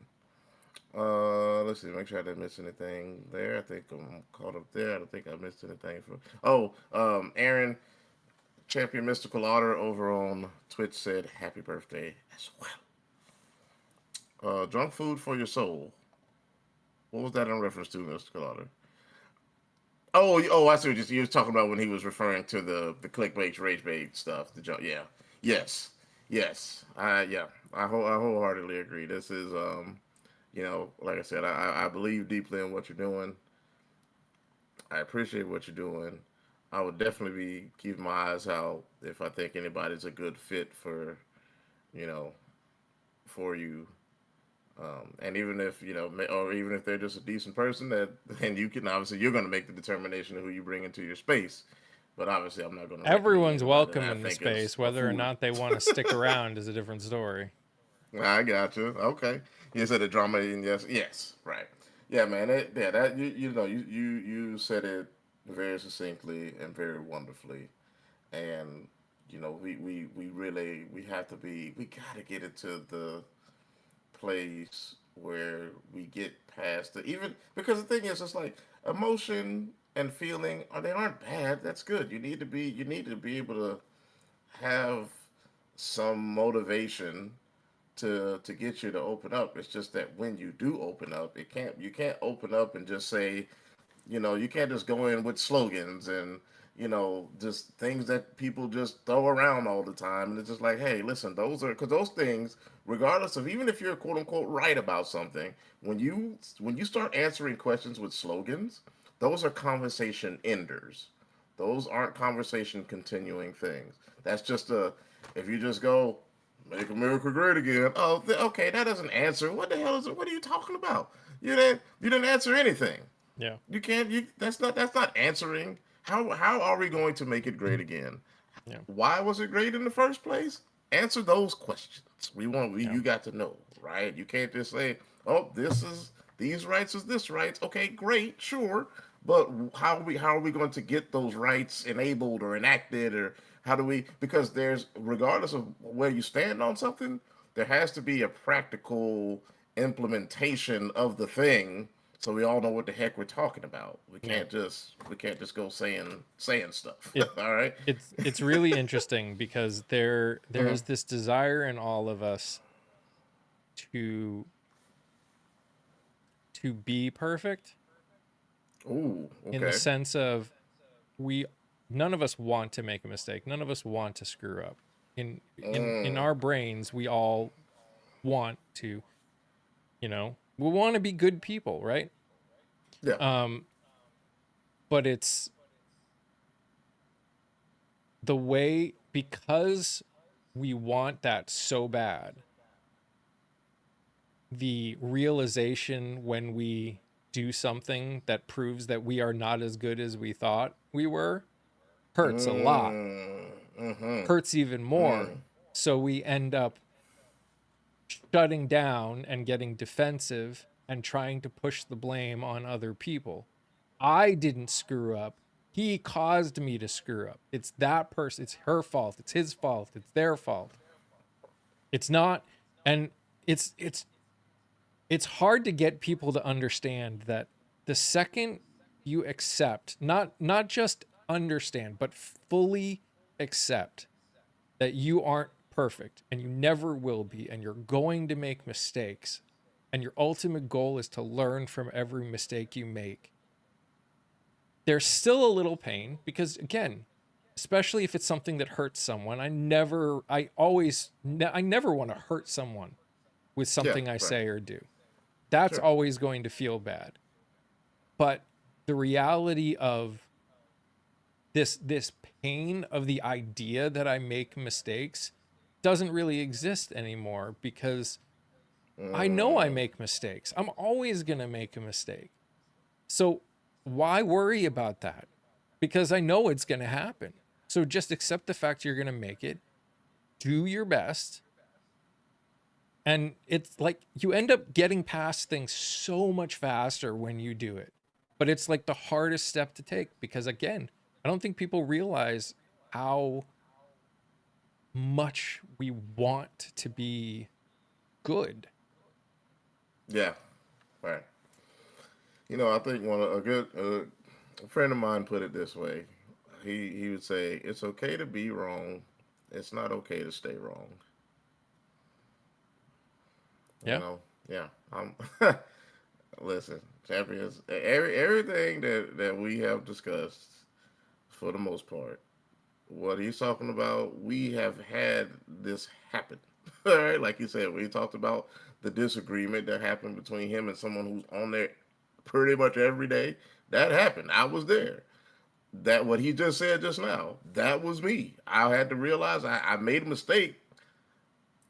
Let's see. Make sure I didn't miss anything there. I think I'm caught up there. I don't think I missed anything for. Oh, Aaron, champion Mystical Otter over on Twitch said happy birthday as well. Junk food for your soul. What was that in reference to, Mystical Otter? Oh, I see what you were talking about when he was referring to the clickbait, rage bait stuff. The junk, yeah, yes, yes. I wholeheartedly agree. This is like I said, I believe deeply in what you're doing. I appreciate what you're doing. I would definitely be keeping my eyes out if I think anybody's a good fit for you know for you. And even if or even if they're just a decent person, that then you can obviously you're going to make the determination of who you bring into your space. But obviously, I'm not going to recommend Everyone's anybody that welcome I in the think is space. a Whether or fool. not they want to stick around is a different story. I got you. Okay, you said the drama, and yes, right. Yeah, man. That you said it very succinctly and very wonderfully, and we really we have to be we got to get into the place where we get past the even because the thing is it's like emotion and feeling they aren't bad. That's good. You need to be able to have some motivation to get you to open up. It's just that when you do open up, you can't open up and just say, you can't just go in with slogans and just things that people just throw around all the time. And it's just like, hey, listen, those are because those things, regardless of even if you're quote unquote right about something, when you start answering questions with slogans, those are conversation enders. Those aren't conversation continuing things. That's just a if you just go make America great again. Oh, okay, that doesn't answer. What the hell is it? What are you talking about? You didn't answer anything. Yeah. You can't. That's not answering. How are we going to make it great again? Yeah. Why was it great in the first place? Answer those questions. Yeah. You got to know, right? You can't just say, oh, this is these rights is this rights. Okay, great, sure, but how are we going to get those rights enabled or enacted or how do we? Because there's regardless of where you stand on something, there has to be a practical implementation of the thing so we all know what the heck we're talking about. We Yeah. can't just go saying stuff. It All right. it's really interesting because Mm-hmm. there's this desire in all of us to be perfect, Ooh. in the Okay. sense of we none of us want to make a mistake. None of us want to screw up. In Mm. our brains, we all want to, we want to be good people, right? Yeah. Um but it's the way, because we want that so bad, the realization when we do something that proves that we are not as good as we thought we were hurts a lot, Mm. Mm-hmm. hurts even more. Mm. So we end up shutting down and getting defensive and trying to push the blame on other people. I didn't screw up. He caused me to screw up. It's that person. It's her fault. It's his fault. It's their fault. It's not. And it's it's hard to get people to understand that the second you accept, not just understand, but fully accept that you aren't perfect and you never will be and you're going to make mistakes and your ultimate goal is to learn from every mistake you make. There's still a little pain because, again, especially if it's something that hurts someone, I never want to hurt someone with Yeah. something I Right. say or do. That's Sure. always going to feel bad. But the reality of this pain of the idea that I make mistakes doesn't really exist anymore because I know I Mm. make mistakes. I'm always going to make a mistake. So why worry about that? Because I know it's going to happen. So just accept the fact you're going to make it, do your best. And it's like you end up getting past things so much faster when you do it. But it's like the hardest step to take because, again, I don't think people realize how much we want to be good. Yeah. Right. I think a friend of mine put it this way. He would say, "It's okay to be wrong. It's not okay to stay wrong." You Yeah. know. Yeah. Listen, champions. Everything that we have discussed, for the most part, what he's talking about, we have had this happen. All right, like you said, we talked about the disagreement that happened between him and someone who's on there pretty much every day. That happened. I was there. That what he just said just now, that was me. I had to realize I made a mistake,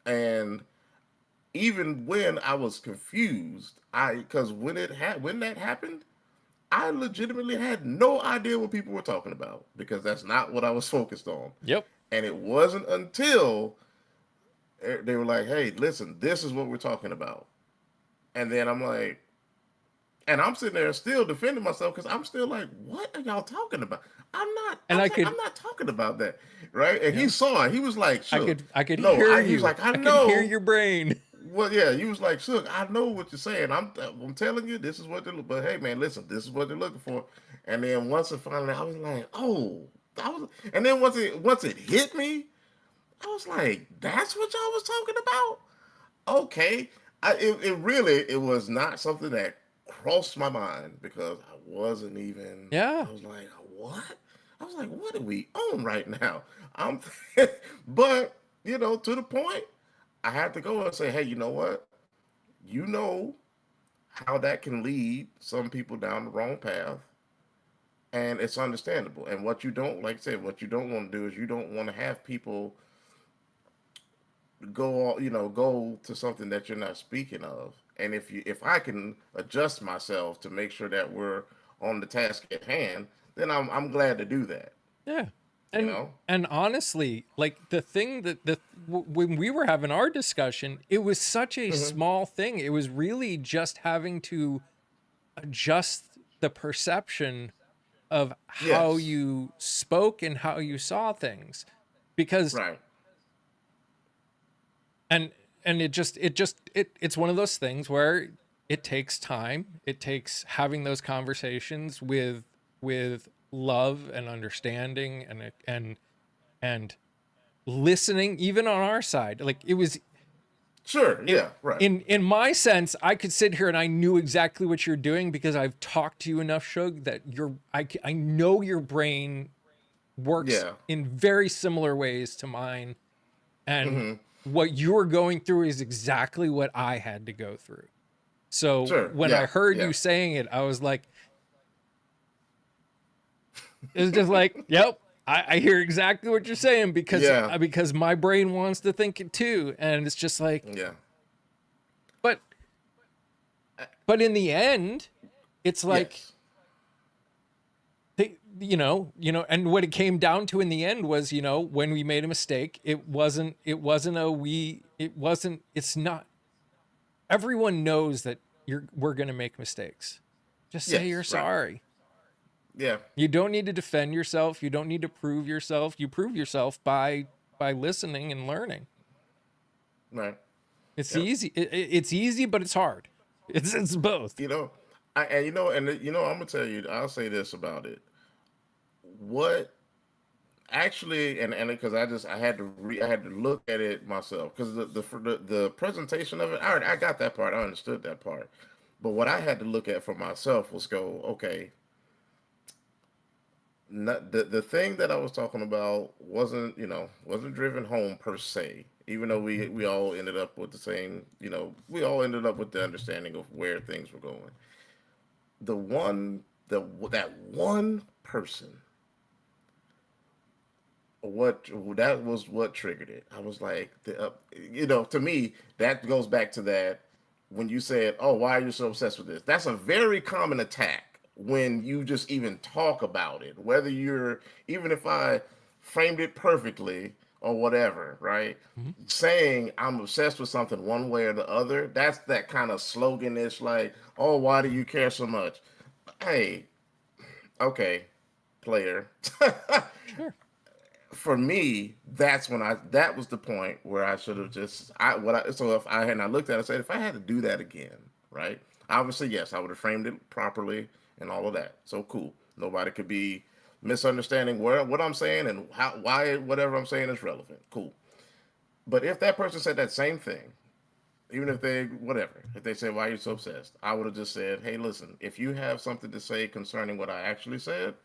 and even when I was confused, because when that happened, I legitimately had no idea what people were talking about because that's not what I was focused on. Yep. And it wasn't until they were like, "Hey, listen, this is what we're talking about," and then I'm like, and I'm sitting there still defending myself because I'm still like, "What are y'all talking about? I'm not. And I I'm could, not talking about that, right?" And he yeah, saw it. He was like, "Shook, I could no." hear He was you. like, "I I could hear know." your brain. Well, yeah, he was like, "Shook, I know what you're saying. I'm telling you, this is what they're. But hey, man, listen, this is what they're looking for." And then once it finally, I was like, "Oh." And then once it hit me, I was like, "That's what y'all was talking about." Okay, it really it was not something that crossed my mind because I wasn't even. Yeah. I was like, "What?" I was like, "What are we on right now?" I'm, but to the point, I had to go and say, "Hey, you know what? You know how that can lead some people down the wrong path." And it's understandable. And what you don't, like I said, what you don't want to do is you don't want to have people go to something that you're not speaking of. And if I can adjust myself to make sure that we're on the task at hand, then I'm glad to do that. Yeah. You And know? honestly, like the thing that when we were having our discussion, it was such a Hmm. small thing. It was really just having to adjust the perception of how Yes. you spoke and how you saw things. Because Right. and it's one of those things where it takes time. It takes having those conversations with love and understanding and listening even on our side. Like Sure. it Yeah. Right. in my sense, I could sit here and I knew exactly what you're doing because I've talked to you enough, Shug, that I know your brain works Yeah. in very similar ways to mine, and Hmm. what you're going through is exactly what I had to go through. So Sure. when I Yeah. heard Yeah. you saying it, I was like, it's just like, yep, I hear exactly what you're saying Yeah. because my brain wants to think it too, and it's just like, Yeah. but in the end, it's like Yes. and what it came down to in the end was, when we made a mistake, it's not, everyone knows that we're going to make mistakes. Just say you're Yes. Right. sorry. Yeah. You don't need to defend yourself. You don't need to prove yourself. You prove yourself by listening and learning. Right. It's Yep. easy. It's easy, but it's hard. It's both. You know, I'm gonna tell you. I'll say this about it. What actually, and because I had to look at it myself because the presentation of it, I got that part. I understood that part. But what I had to look at for myself was go, okay, not, the thing that I was talking about wasn't driven home per se. Even though we all ended up with the same, we all ended up with the understanding of where things were going. The one the that one person, what that was what triggered it. I was like, to me that goes back to that when you said, "Oh, why are you so obsessed with this?" That's a very common attack when you just even talk about it. Whether you're even if I framed it perfectly or whatever, right? Mhm. Saying I'm obsessed with something one way or the other, that's that kind of sloganish like, "Oh, why do you care so much?" Hey, okay, player. Sure. For me, that was the point where I should have just I what I so if I had not looked at it, I said if I had to do that again, right? Obviously, yes, I would have framed it properly and all of that. So cool. Nobody could be misunderstanding what I'm saying and how why whatever I'm saying is relevant. Cool. But if that person said that same thing, even if they whatever, if they said why are you so obsessed, I would have just said, hey, listen, if you have something to say concerning what I actually said,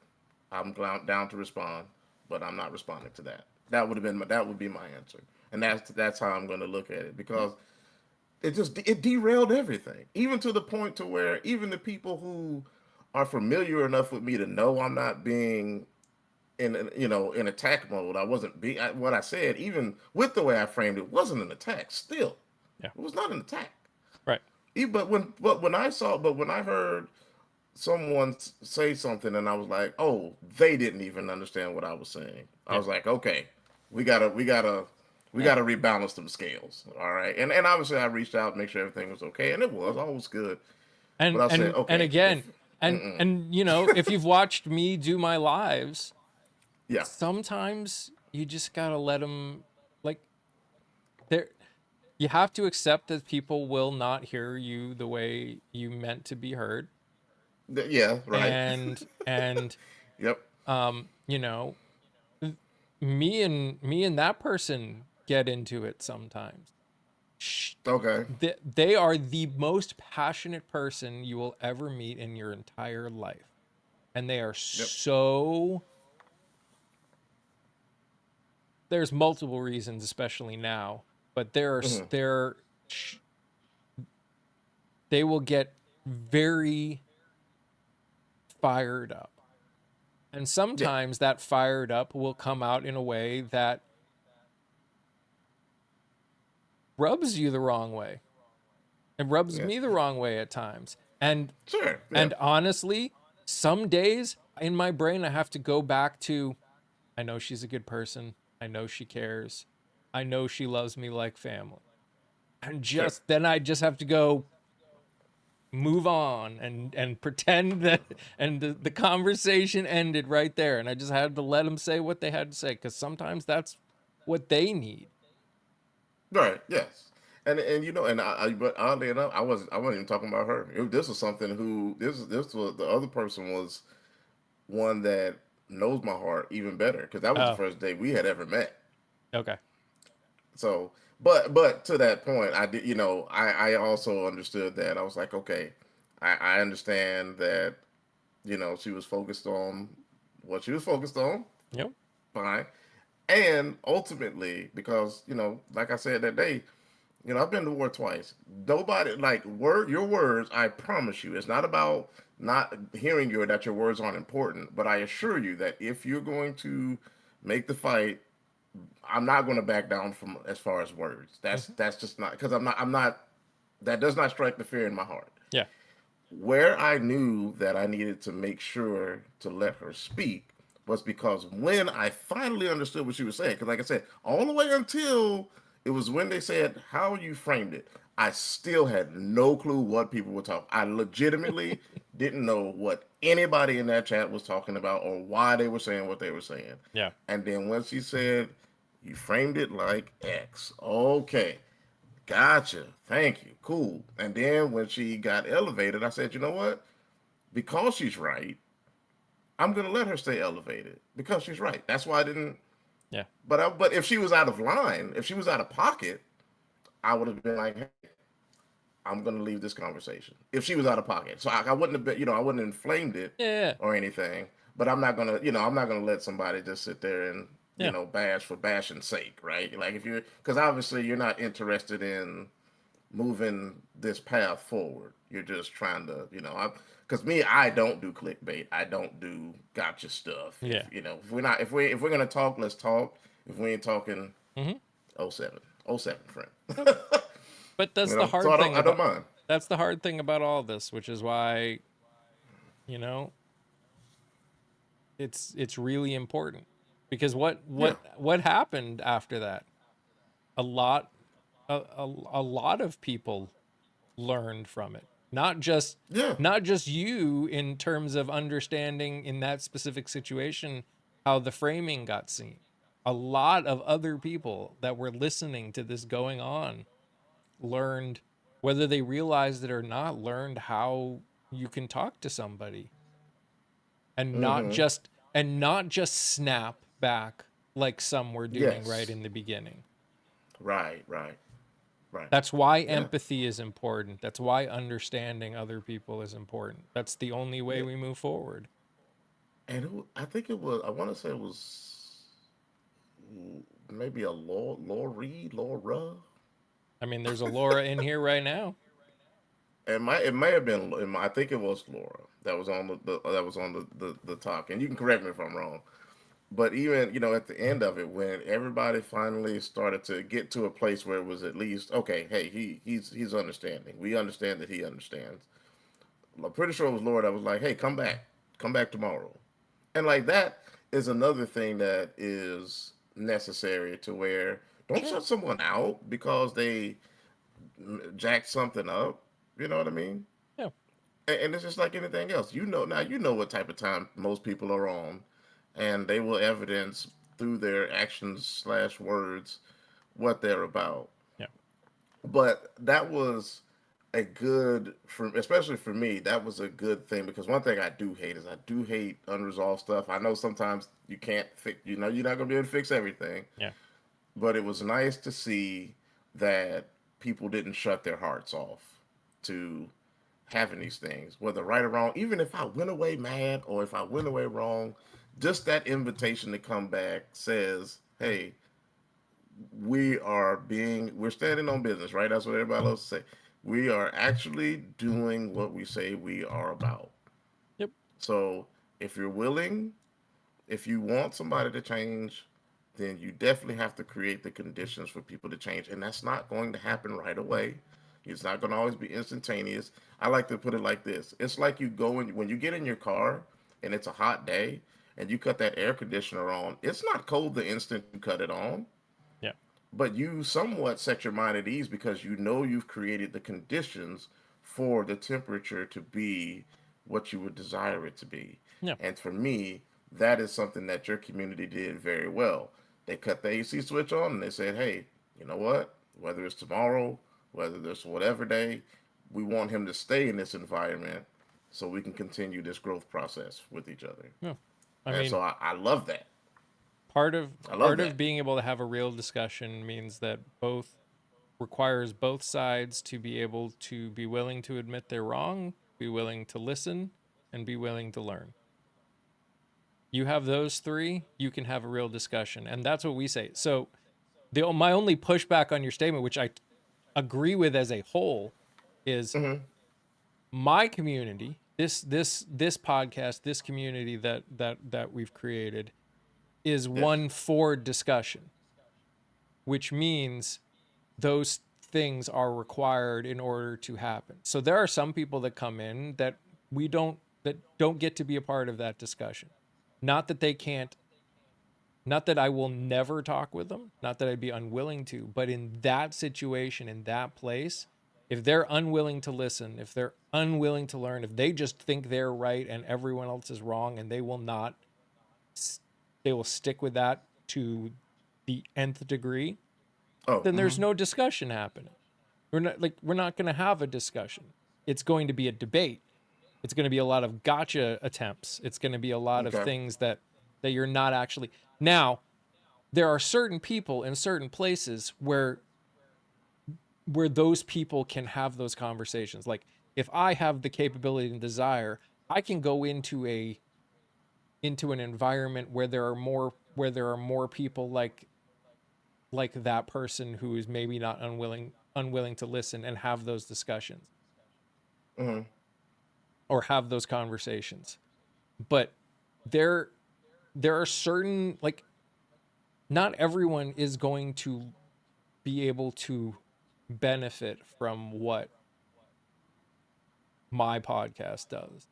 I'm down to respond, but I'm not responding to that. That would be my answer, and that's how I'm going to look at it because it derailed everything, even to the point to where even the people who are familiar enough with me to know I'm not being in attack mode. I wasn't being what I said, even with the way I framed it, wasn't an attack. Still, Yeah. It was not an attack. Right. But when I heard someone say something and I was like, oh, they didn't even understand what I was saying. I Yeah. was like, okay, we gotta rebalance them scales. All right. And obviously I reached out, make sure everything was okay. And it was all was good. But And I said, and okay, if again, and you know, if you've watched me do my lives, yeah. sometimes you just gotta let them, like, there. You have to accept that people will not hear you the way you meant to be heard, Yeah, right. and Yep. you know, me and that person get into it sometimes. Okay. They are the most passionate person you will ever meet in your entire life, and they are Yep. so, there's multiple reasons, especially now, but Hmm. they will get very fired up, and Yeah. sometimes that fired up will come out in a way that rubs you the wrong way, and rubs Yeah. me the wrong way at times. and Sure. Yeah. and honestly, some days in my brain I have to go back to, I know she's a good person, I know she cares, I know she loves me like family, and Sure. just then I just have to go move on and pretend that, and the conversation ended right there, and I just had to let them say what they had to say, because sometimes that's what they need. Right. Yes. And you know, but oddly enough, I wasn't even talking about her. This was something who this was the other person was one that knows my heart even better because that was the Oh, first day we had ever met. okay. So, but to that point, I did, I also understood that. I was like, okay, I understand that, she was focused on what she was focused on. Yep. Fine. And ultimately, because, like I said that day, I've been to war twice. Nobody like your words, I promise you, it's not about not hearing that your words aren't important, but I assure you that if you're going to make the fight, I'm not going to back down from as far as words. That's Hmm. that's just not because I'm not that does not strike the fear in my heart. Yeah. Where I knew that I needed to make sure to let her speak was because when I finally understood what she was saying, because like I said, all the way until it was when they said how you framed it, I still had no clue what people were talking. I legitimately didn't know what anybody in that chat was talking about or why they were saying what they were saying. Yeah. And then when she said, you framed it like X, okay, gotcha. Thank you. Cool. And then when she got elevated, I said, you know what? Because she's right, I'm gonna let her stay elevated because she's right. That's why I didn't. Yeah. But if she was out of line, if she was out of pocket, I would have been like, hey, I'm gonna leave this conversation. If she was out of pocket, so I wouldn't have been, I wouldn't have inflamed it Yeah. or anything. But I'm not gonna let somebody just sit there and Yeah. bash for bashing's sake, right? Like if you're, because obviously you're not interested in moving this path forward. You're just trying to, because me, I don't do clickbait. I don't do gotcha stuff. Yeah. If we're gonna talk, let's talk. If we ain't talking, Hmm. oh 07, oh 07, friend. But that's the So hard thing I don't about, mind. that's the hard thing about all this, which is why, you know, it's really important, because Yeah, what happened after that, a lot, a lot of people learned from it, yeah, not just you, in terms of understanding in that specific situation how the framing got seen. A lot of other people that were listening to this going on learned, whether they realized it or not, learned how you can talk to somebody, and mm-hmm, not just snap back like some were doing right yes, in the beginning. right, right, right, That's why yeah, empathy is important. That's why understanding other people is important. That's the only way yeah. we move forward. And I think it was. I want to say it was maybe a Laura. I mean, there's a Laura in here right now. It may have been. I think it was Laura that was on the talk, and you can correct me if I'm wrong. but even at the end of it, when everybody finally started to get to a place where it was at least okay, hey, he's understanding. We understand that he understands. I'm pretty sure it was Lord. I was like, hey, come back tomorrow, and like that is another thing that is necessary to where don't Sure. shut someone out because they jack something up. You know what I mean? Yeah. And it's just like anything else. Now you know what type of time most people are on, and they will evidence through their actions slash words what they're about. Yeah. But that was a good for especially for me. That was a good thing because one thing I do hate is I do hate unresolved stuff. I know sometimes you can't fix. You're not gonna be able to fix everything, Yeah. but it was nice to see that people didn't shut their hearts off to having these things, whether right or wrong. Even if I went away mad or if I went away wrong, just that invitation to come back says, "Hey, we're standing on business, right? That's what everybody loves to say. We are actually doing what we say we are about." Yep. So if you're willing, if you want somebody to change, then you definitely have to create the conditions for people to change. And that's not going to happen right away. It's not going to always be instantaneous. I like to put it like this: it's like you go in, when you get in your car and it's a hot day and you cut that air conditioner on, it's not cold the instant you cut it on, Yeah. but you somewhat set your mind at ease because you know you've created the conditions for the temperature to be what you would desire it to be. Yeah. And for me, that is something that your community did very well. They cut the AC switch on and they said, hey, you know what? Whether it's tomorrow, whether there's whatever day, we want him to stay in this environment so we can continue this growth process with each other. Yeah. I And mean, so I love that. part of I love part of that. being able to have a real discussion means that both requires both sides to be able to be willing to admit they're wrong, be willing to listen, and be willing to learn. You have those three, you can have a real discussion, and that's what we say. So the my only pushback on your statement, which I agree with as a whole, is Hmm. my community, this podcast, this community that we've created is Yes. one for discussion, which means those things are required in order to happen. So there are some people that come in that don't get to be a part of that discussion. Not that they can't, not that I will never talk with them, not that I'd be unwilling to, but in that situation, in that place, if they're unwilling to listen, if they're unwilling to learn, if they just think they're right and everyone else is wrong and they will stick with that to the nth degree, Oh, then there's hmm. no discussion happening. We're not going to have a discussion. It's going to be a debate. It's going to be a lot of gotcha attempts. It's going to be a lot of Okay. things that you're not actually. Now, there are certain people in certain places where those people can have those conversations. Like if I have the capability and desire, I can go into an environment where there are more people like that person who is maybe not unwilling to listen and have those discussions Hmm. or have those conversations. But there there are certain, like, not everyone is going to be able to benefit from what my podcast does.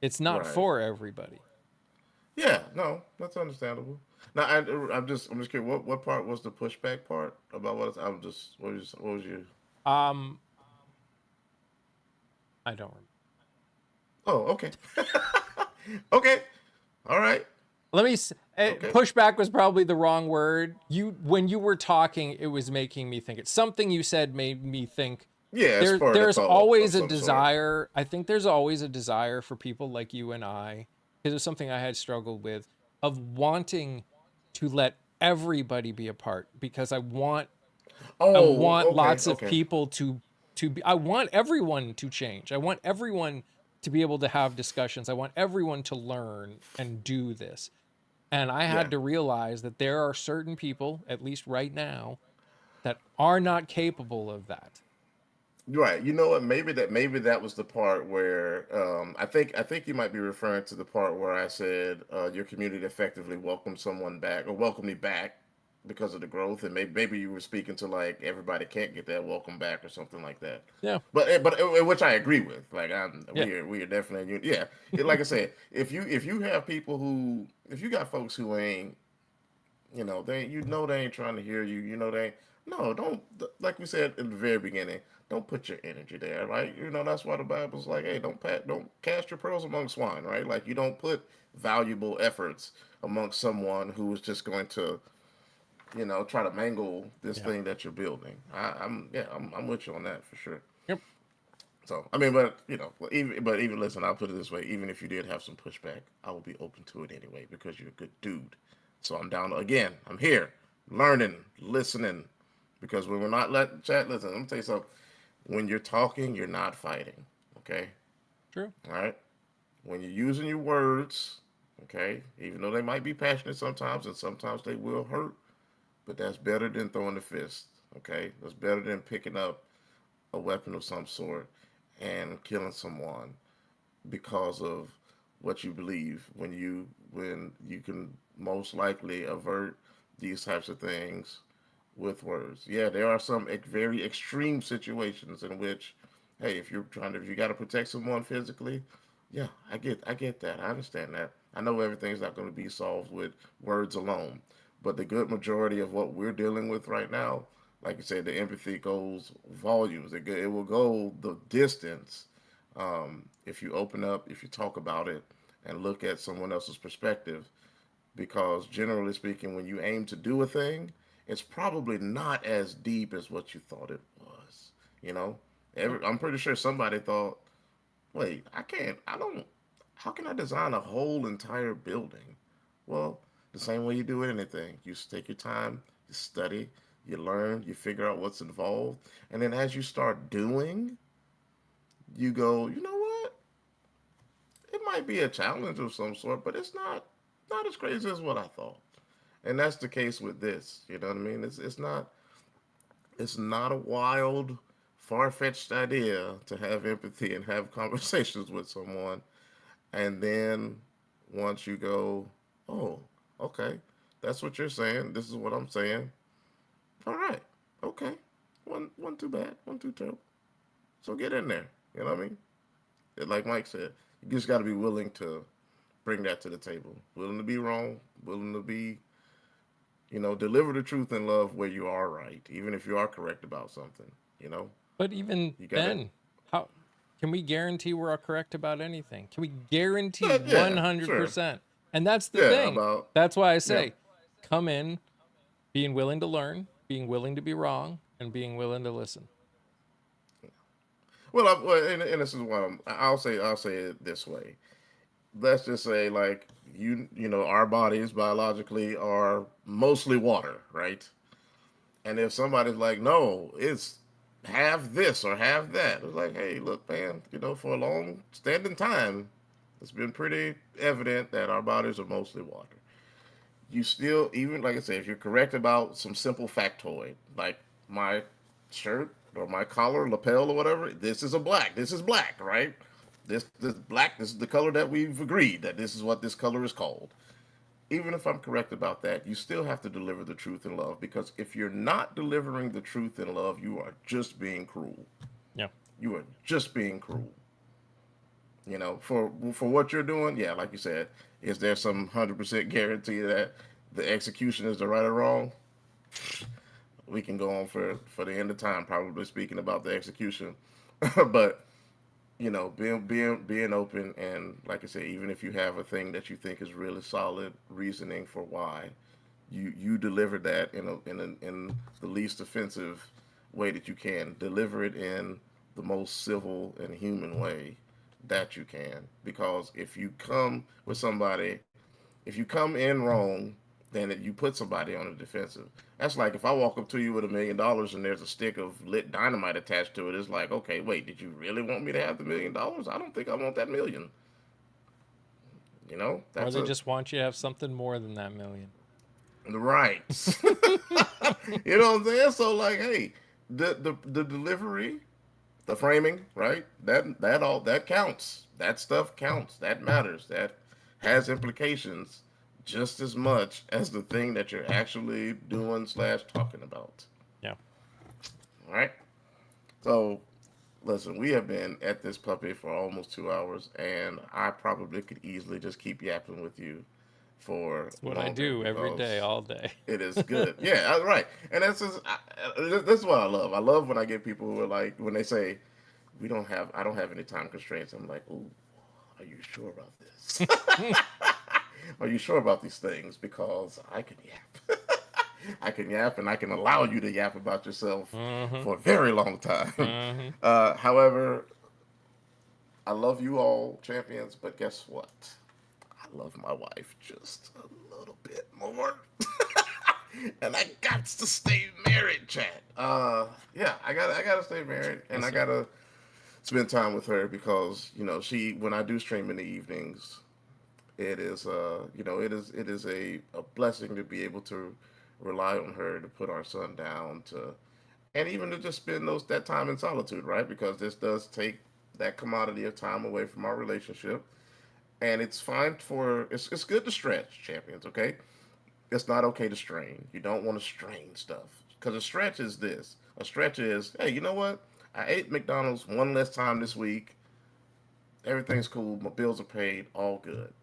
It's not Right. for everybody. Yeah, no, that's understandable. Now, I'm just curious. What part was the pushback part about what? I'm just, what was you? Um, I don't remember. Oh, okay, okay, all right, Let me okay. pushback was probably the wrong word. You When you were talking, it was making me think. It's something you said made me think. Yeah, it spurred a There's thought of always a some sort. desire. I think there's always a desire for people like you and I, because it's something I had struggled with, of wanting to let everybody be a part, because I Oh, want okay, lots of okay. people to be, I want everyone to change. I want everyone to be able to have discussions. I want everyone to learn and do this. And I Yeah, had to realize that there are certain people, at least right now, that are not capable of that. Right. You know what? Maybe that was the part where I think you might be referring to the part where I said your community effectively welcomed someone back or welcomed me back because of the growth, and maybe you were speaking to like everybody can't get that welcome back or something like that. Yeah. But which I agree with. Like Yeah. we are definitely yeah. Like I said, if you have people who if you got folks who ain't they ain't trying to hear you. They ain't, no, don't like we said in the very beginning. Don't put your energy there, right? That's why the Bible's like, hey, don't cast your pearls among swine, right? Like you don't put valuable efforts amongst someone who is just going to, try to mangle this Yeah. thing that you're building. I'm with you on that for sure. Yep. So I mean, but even listen, I'll put it this way: even if you did have some pushback, I will be open to it anyway because you're a good dude. So I'm down again. I'm here, learning, listening, because when we're not let chat, listen. Let me tell you something. When you're talking, you're not fighting. Okay, True. all right. When you're using your words, okay, even though they might be passionate sometimes, and sometimes they will hurt, but that's better than throwing the fist. Okay, that's better than picking up a weapon of some sort and killing someone because of what you believe when you can most likely avert these types of things with words. Yeah, there are some very extreme situations in which, hey, if you got to protect someone physically, yeah, I get that. I understand that. I know everything's not going to be solved with words alone, but the good majority of what we're dealing with right now, like you said, the empathy goes volumes. It will go the distance if you open up, if you talk about it, and look at someone else's perspective. Because generally speaking, when you aim to do a thing, it's probably not as deep as what you thought it was. You know, Yep. I'm pretty sure somebody thought, wait, I don't, how can I design a whole entire building? Well, the same way you do anything. You take your time, you study, you learn, you figure out what's involved. And then as you start doing, you go, you know what? It might be a challenge of some sort, but it's not as crazy as what I thought. And that's the case with this. You know what I mean? It's not a wild, far fetched idea to have empathy and have conversations with someone. And then once you go, oh, okay, that's what you're saying. This is what I'm saying. All right, okay, one too bad, one too terrible. So get in there. You know what I mean? Like Mike said, you just got to be willing to bring that to the table. Willing to be wrong. Willing to be, deliver the truth in love where you are right, even if you are correct about something. You know, But even you got to. then, how can we guarantee we're all correct about anything? Can we guarantee Yeah, sure. 100%? And that's the Yeah, thing. about That's why I yeah. say come in being willing to learn, being willing to be wrong, and being willing to listen. And this is what I'll say it this way. Let's just say like our bodies biologically are mostly water, right? And if somebody's like, no, it's have this or have that, it's like, hey, look, man, for a long standing time, it's been pretty evident that our bodies are mostly water. You still, even like I said, if you're correct about some simple factoid, like my shirt or my collar, lapel or whatever, this is a black. This is black, right? This black. This is the color that we've agreed that this is what this color is called. Even if I'm correct about that, you still have to deliver the truth in love because if you're not delivering the truth in love, you are just being cruel. Yeah. You are just being cruel. For what you're doing, yeah, like you said, is there some 100% guarantee that the execution is the right or wrong? We can go on for the end of time, probably speaking about the execution, but being open and like I said, even if you have a thing that you think is really solid reasoning for why you deliver that in the least offensive way that you can, deliver it in the most civil and human way that you can. Because if you come in wrong, then you put somebody on the defensive. That's like if I walk up to you with $1 million and there's a stick of lit dynamite attached to it. It's like, okay, wait, did you really want me to have the $1 million? I don't think I want that million. Or That's they a just want you to have something more than that million. right. You know what I'm saying? So like, hey, the delivery. the framing, right? That counts. That stuff counts. That matters. That has implications just as much as the thing that you're actually doing slash talking about. Yeah. All right. So listen, we have been at this puppy for almost 2 hours, and I probably could easily just keep yapping with you for It's what I longer do every day, because all day. it is good. Yeah, right. And this is what I love. I love when I get people who are like when they say I don't have any time constraints. I'm like, ooh, are you sure about this? Are you sure about these things? Because I can yap. I can yap, and I can allow you to yap about yourself Mm-hmm. for a very long time. Mm-hmm. However, I love you all, champions, but guess what? I love my wife just a little bit more. And I got to stay married, chat. Yeah, I gotta stay married, and Yes, I sir. gotta spend time with her because she when I do stream in the evenings, it is it is a blessing to be able to rely on her to put our son down to and even to just spend that time in solitude, right? Because this does take that commodity of time away from our relationship, and it's fine for it's good to stretch, champions. Okay, it's not okay to strain. You don't want to strain stuff because a stretch is this. A stretch is, hey, you know what? I ate McDonald's one less time this week. Everything's cool. My bills are paid. All good.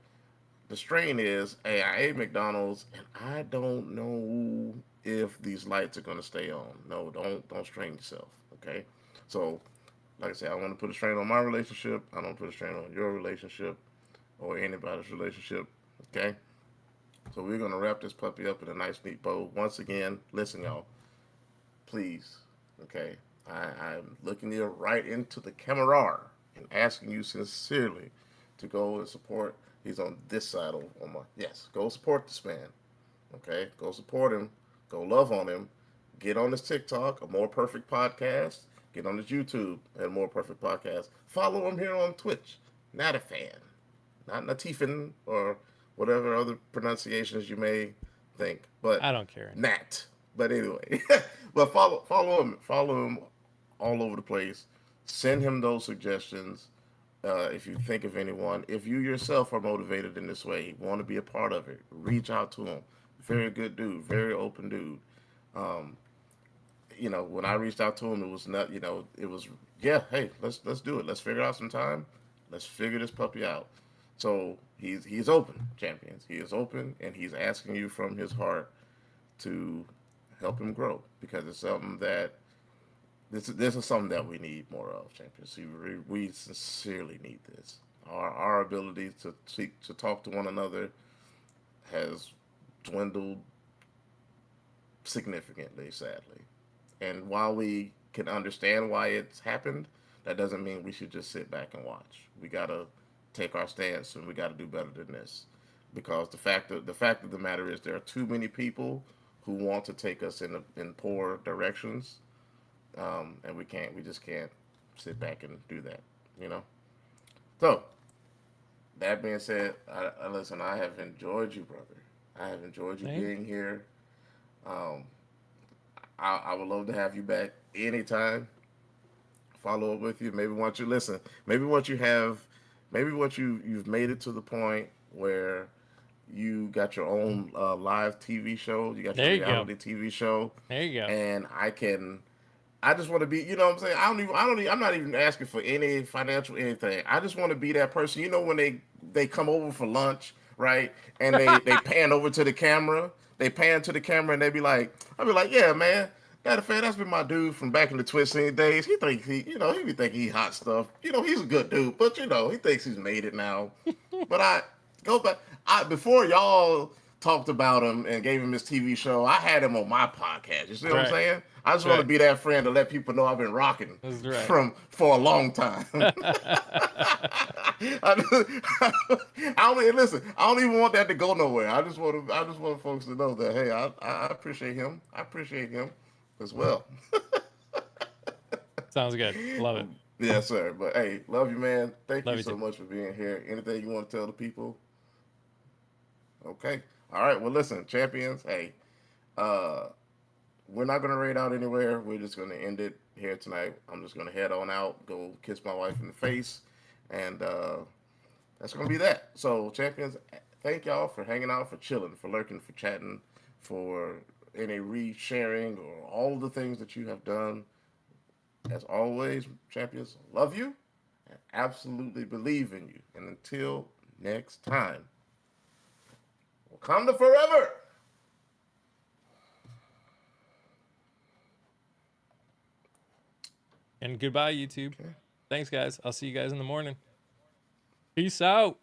The strain is, hey, I ate McDonald's and I don't know if these lights are gonna stay on. No, don't strain yourself. Okay. So, like I said, I want to put a strain on my relationship. I don't put a strain on your relationship or anybody's relationship. Okay. So we're gonna wrap this puppy up in a nice neat bow. Once again, listen, y'all. Please, okay. I'm looking you right into the camera and asking you sincerely to go and support. He's on this side on my yes. Go support this man. Okay, go support him. Go love on him. Get on his TikTok, a More Perfect Podcast. Get on his YouTube, a More Perfect Podcast. Follow him here on Twitch. Not a fan, not Natifin or whatever other pronunciations you may think, but I don't care anymore. Nat. But anyway, but follow him all over the place. Send him those suggestions. If you think of anyone, if you yourself are motivated in this way, want to be a part of it, reach out to him. Very good dude, very open dude. Um, when I reached out to him, it was not, it was yeah, hey, let's do it. Let's figure out some time. Let's figure this puppy out. So he's open, champions. He is open, and he's asking you from his heart to help him grow because it's something that this is something that we need more of, champions. We sincerely need this. Our ability to speak to talk to one another has dwindled significantly, sadly. And while we can understand why it's happened, that doesn't mean we should just sit back and watch. We gotta take our stance, and we gotta do better than this. Because the fact of the matter is, there are too many people who want to take us in poor directions, and we just can't sit back and do that. You know. So that being said, listen. I have enjoyed you, brother. I have enjoyed you Thank being here. Um, I would love to have you back anytime. Follow up with you. Maybe once you listen. Maybe once you have. Maybe once you've made it to the point where you got your own live TV show. You got your There you go. reality TV show, There you go. and I just want to be. You know what I'm saying? I'm not even asking for any financial anything. I just want to be that person. You know when they come over for lunch, right? And they pan over to the camera. They pan to the camera and they be like, I'll be like, yeah, man. Matter of fact, that's been my dude from back in the Twitch scene days. He think he be thinking he hot stuff. He's a good dude, but he thinks he's made it now. But I go back. Before y'all talked about him and gave him his TV show, I had him on my podcast. You see That's what I'm right. saying? I just That's want to right. be that friend to let people know I've been rocking That's right. for a long time. I don't listen. I don't even want that to go nowhere. I just want folks to know that hey, I appreciate him. I appreciate him as well. Sounds good. Love it. Yes, sir. But hey, love you, man. Thank Love you you so too. much for being here. Anything you want to tell the people? Okay. All right. Well, listen, champions. Hey, uh, we're not gonna raid out anywhere. We're just gonna end it here tonight. I'm just gonna head on out, go kiss my wife in the face, and that's gonna be that. So, champions, thank y'all for hanging out, for chilling, for lurking, for chatting, for any re-sharing or all the things that you have done. As always, champions, love you and absolutely believe in you. And until next time, Wakanda forever. And goodbye, YouTube. Okay. Thanks, guys. I'll see you guys in the morning. Peace out.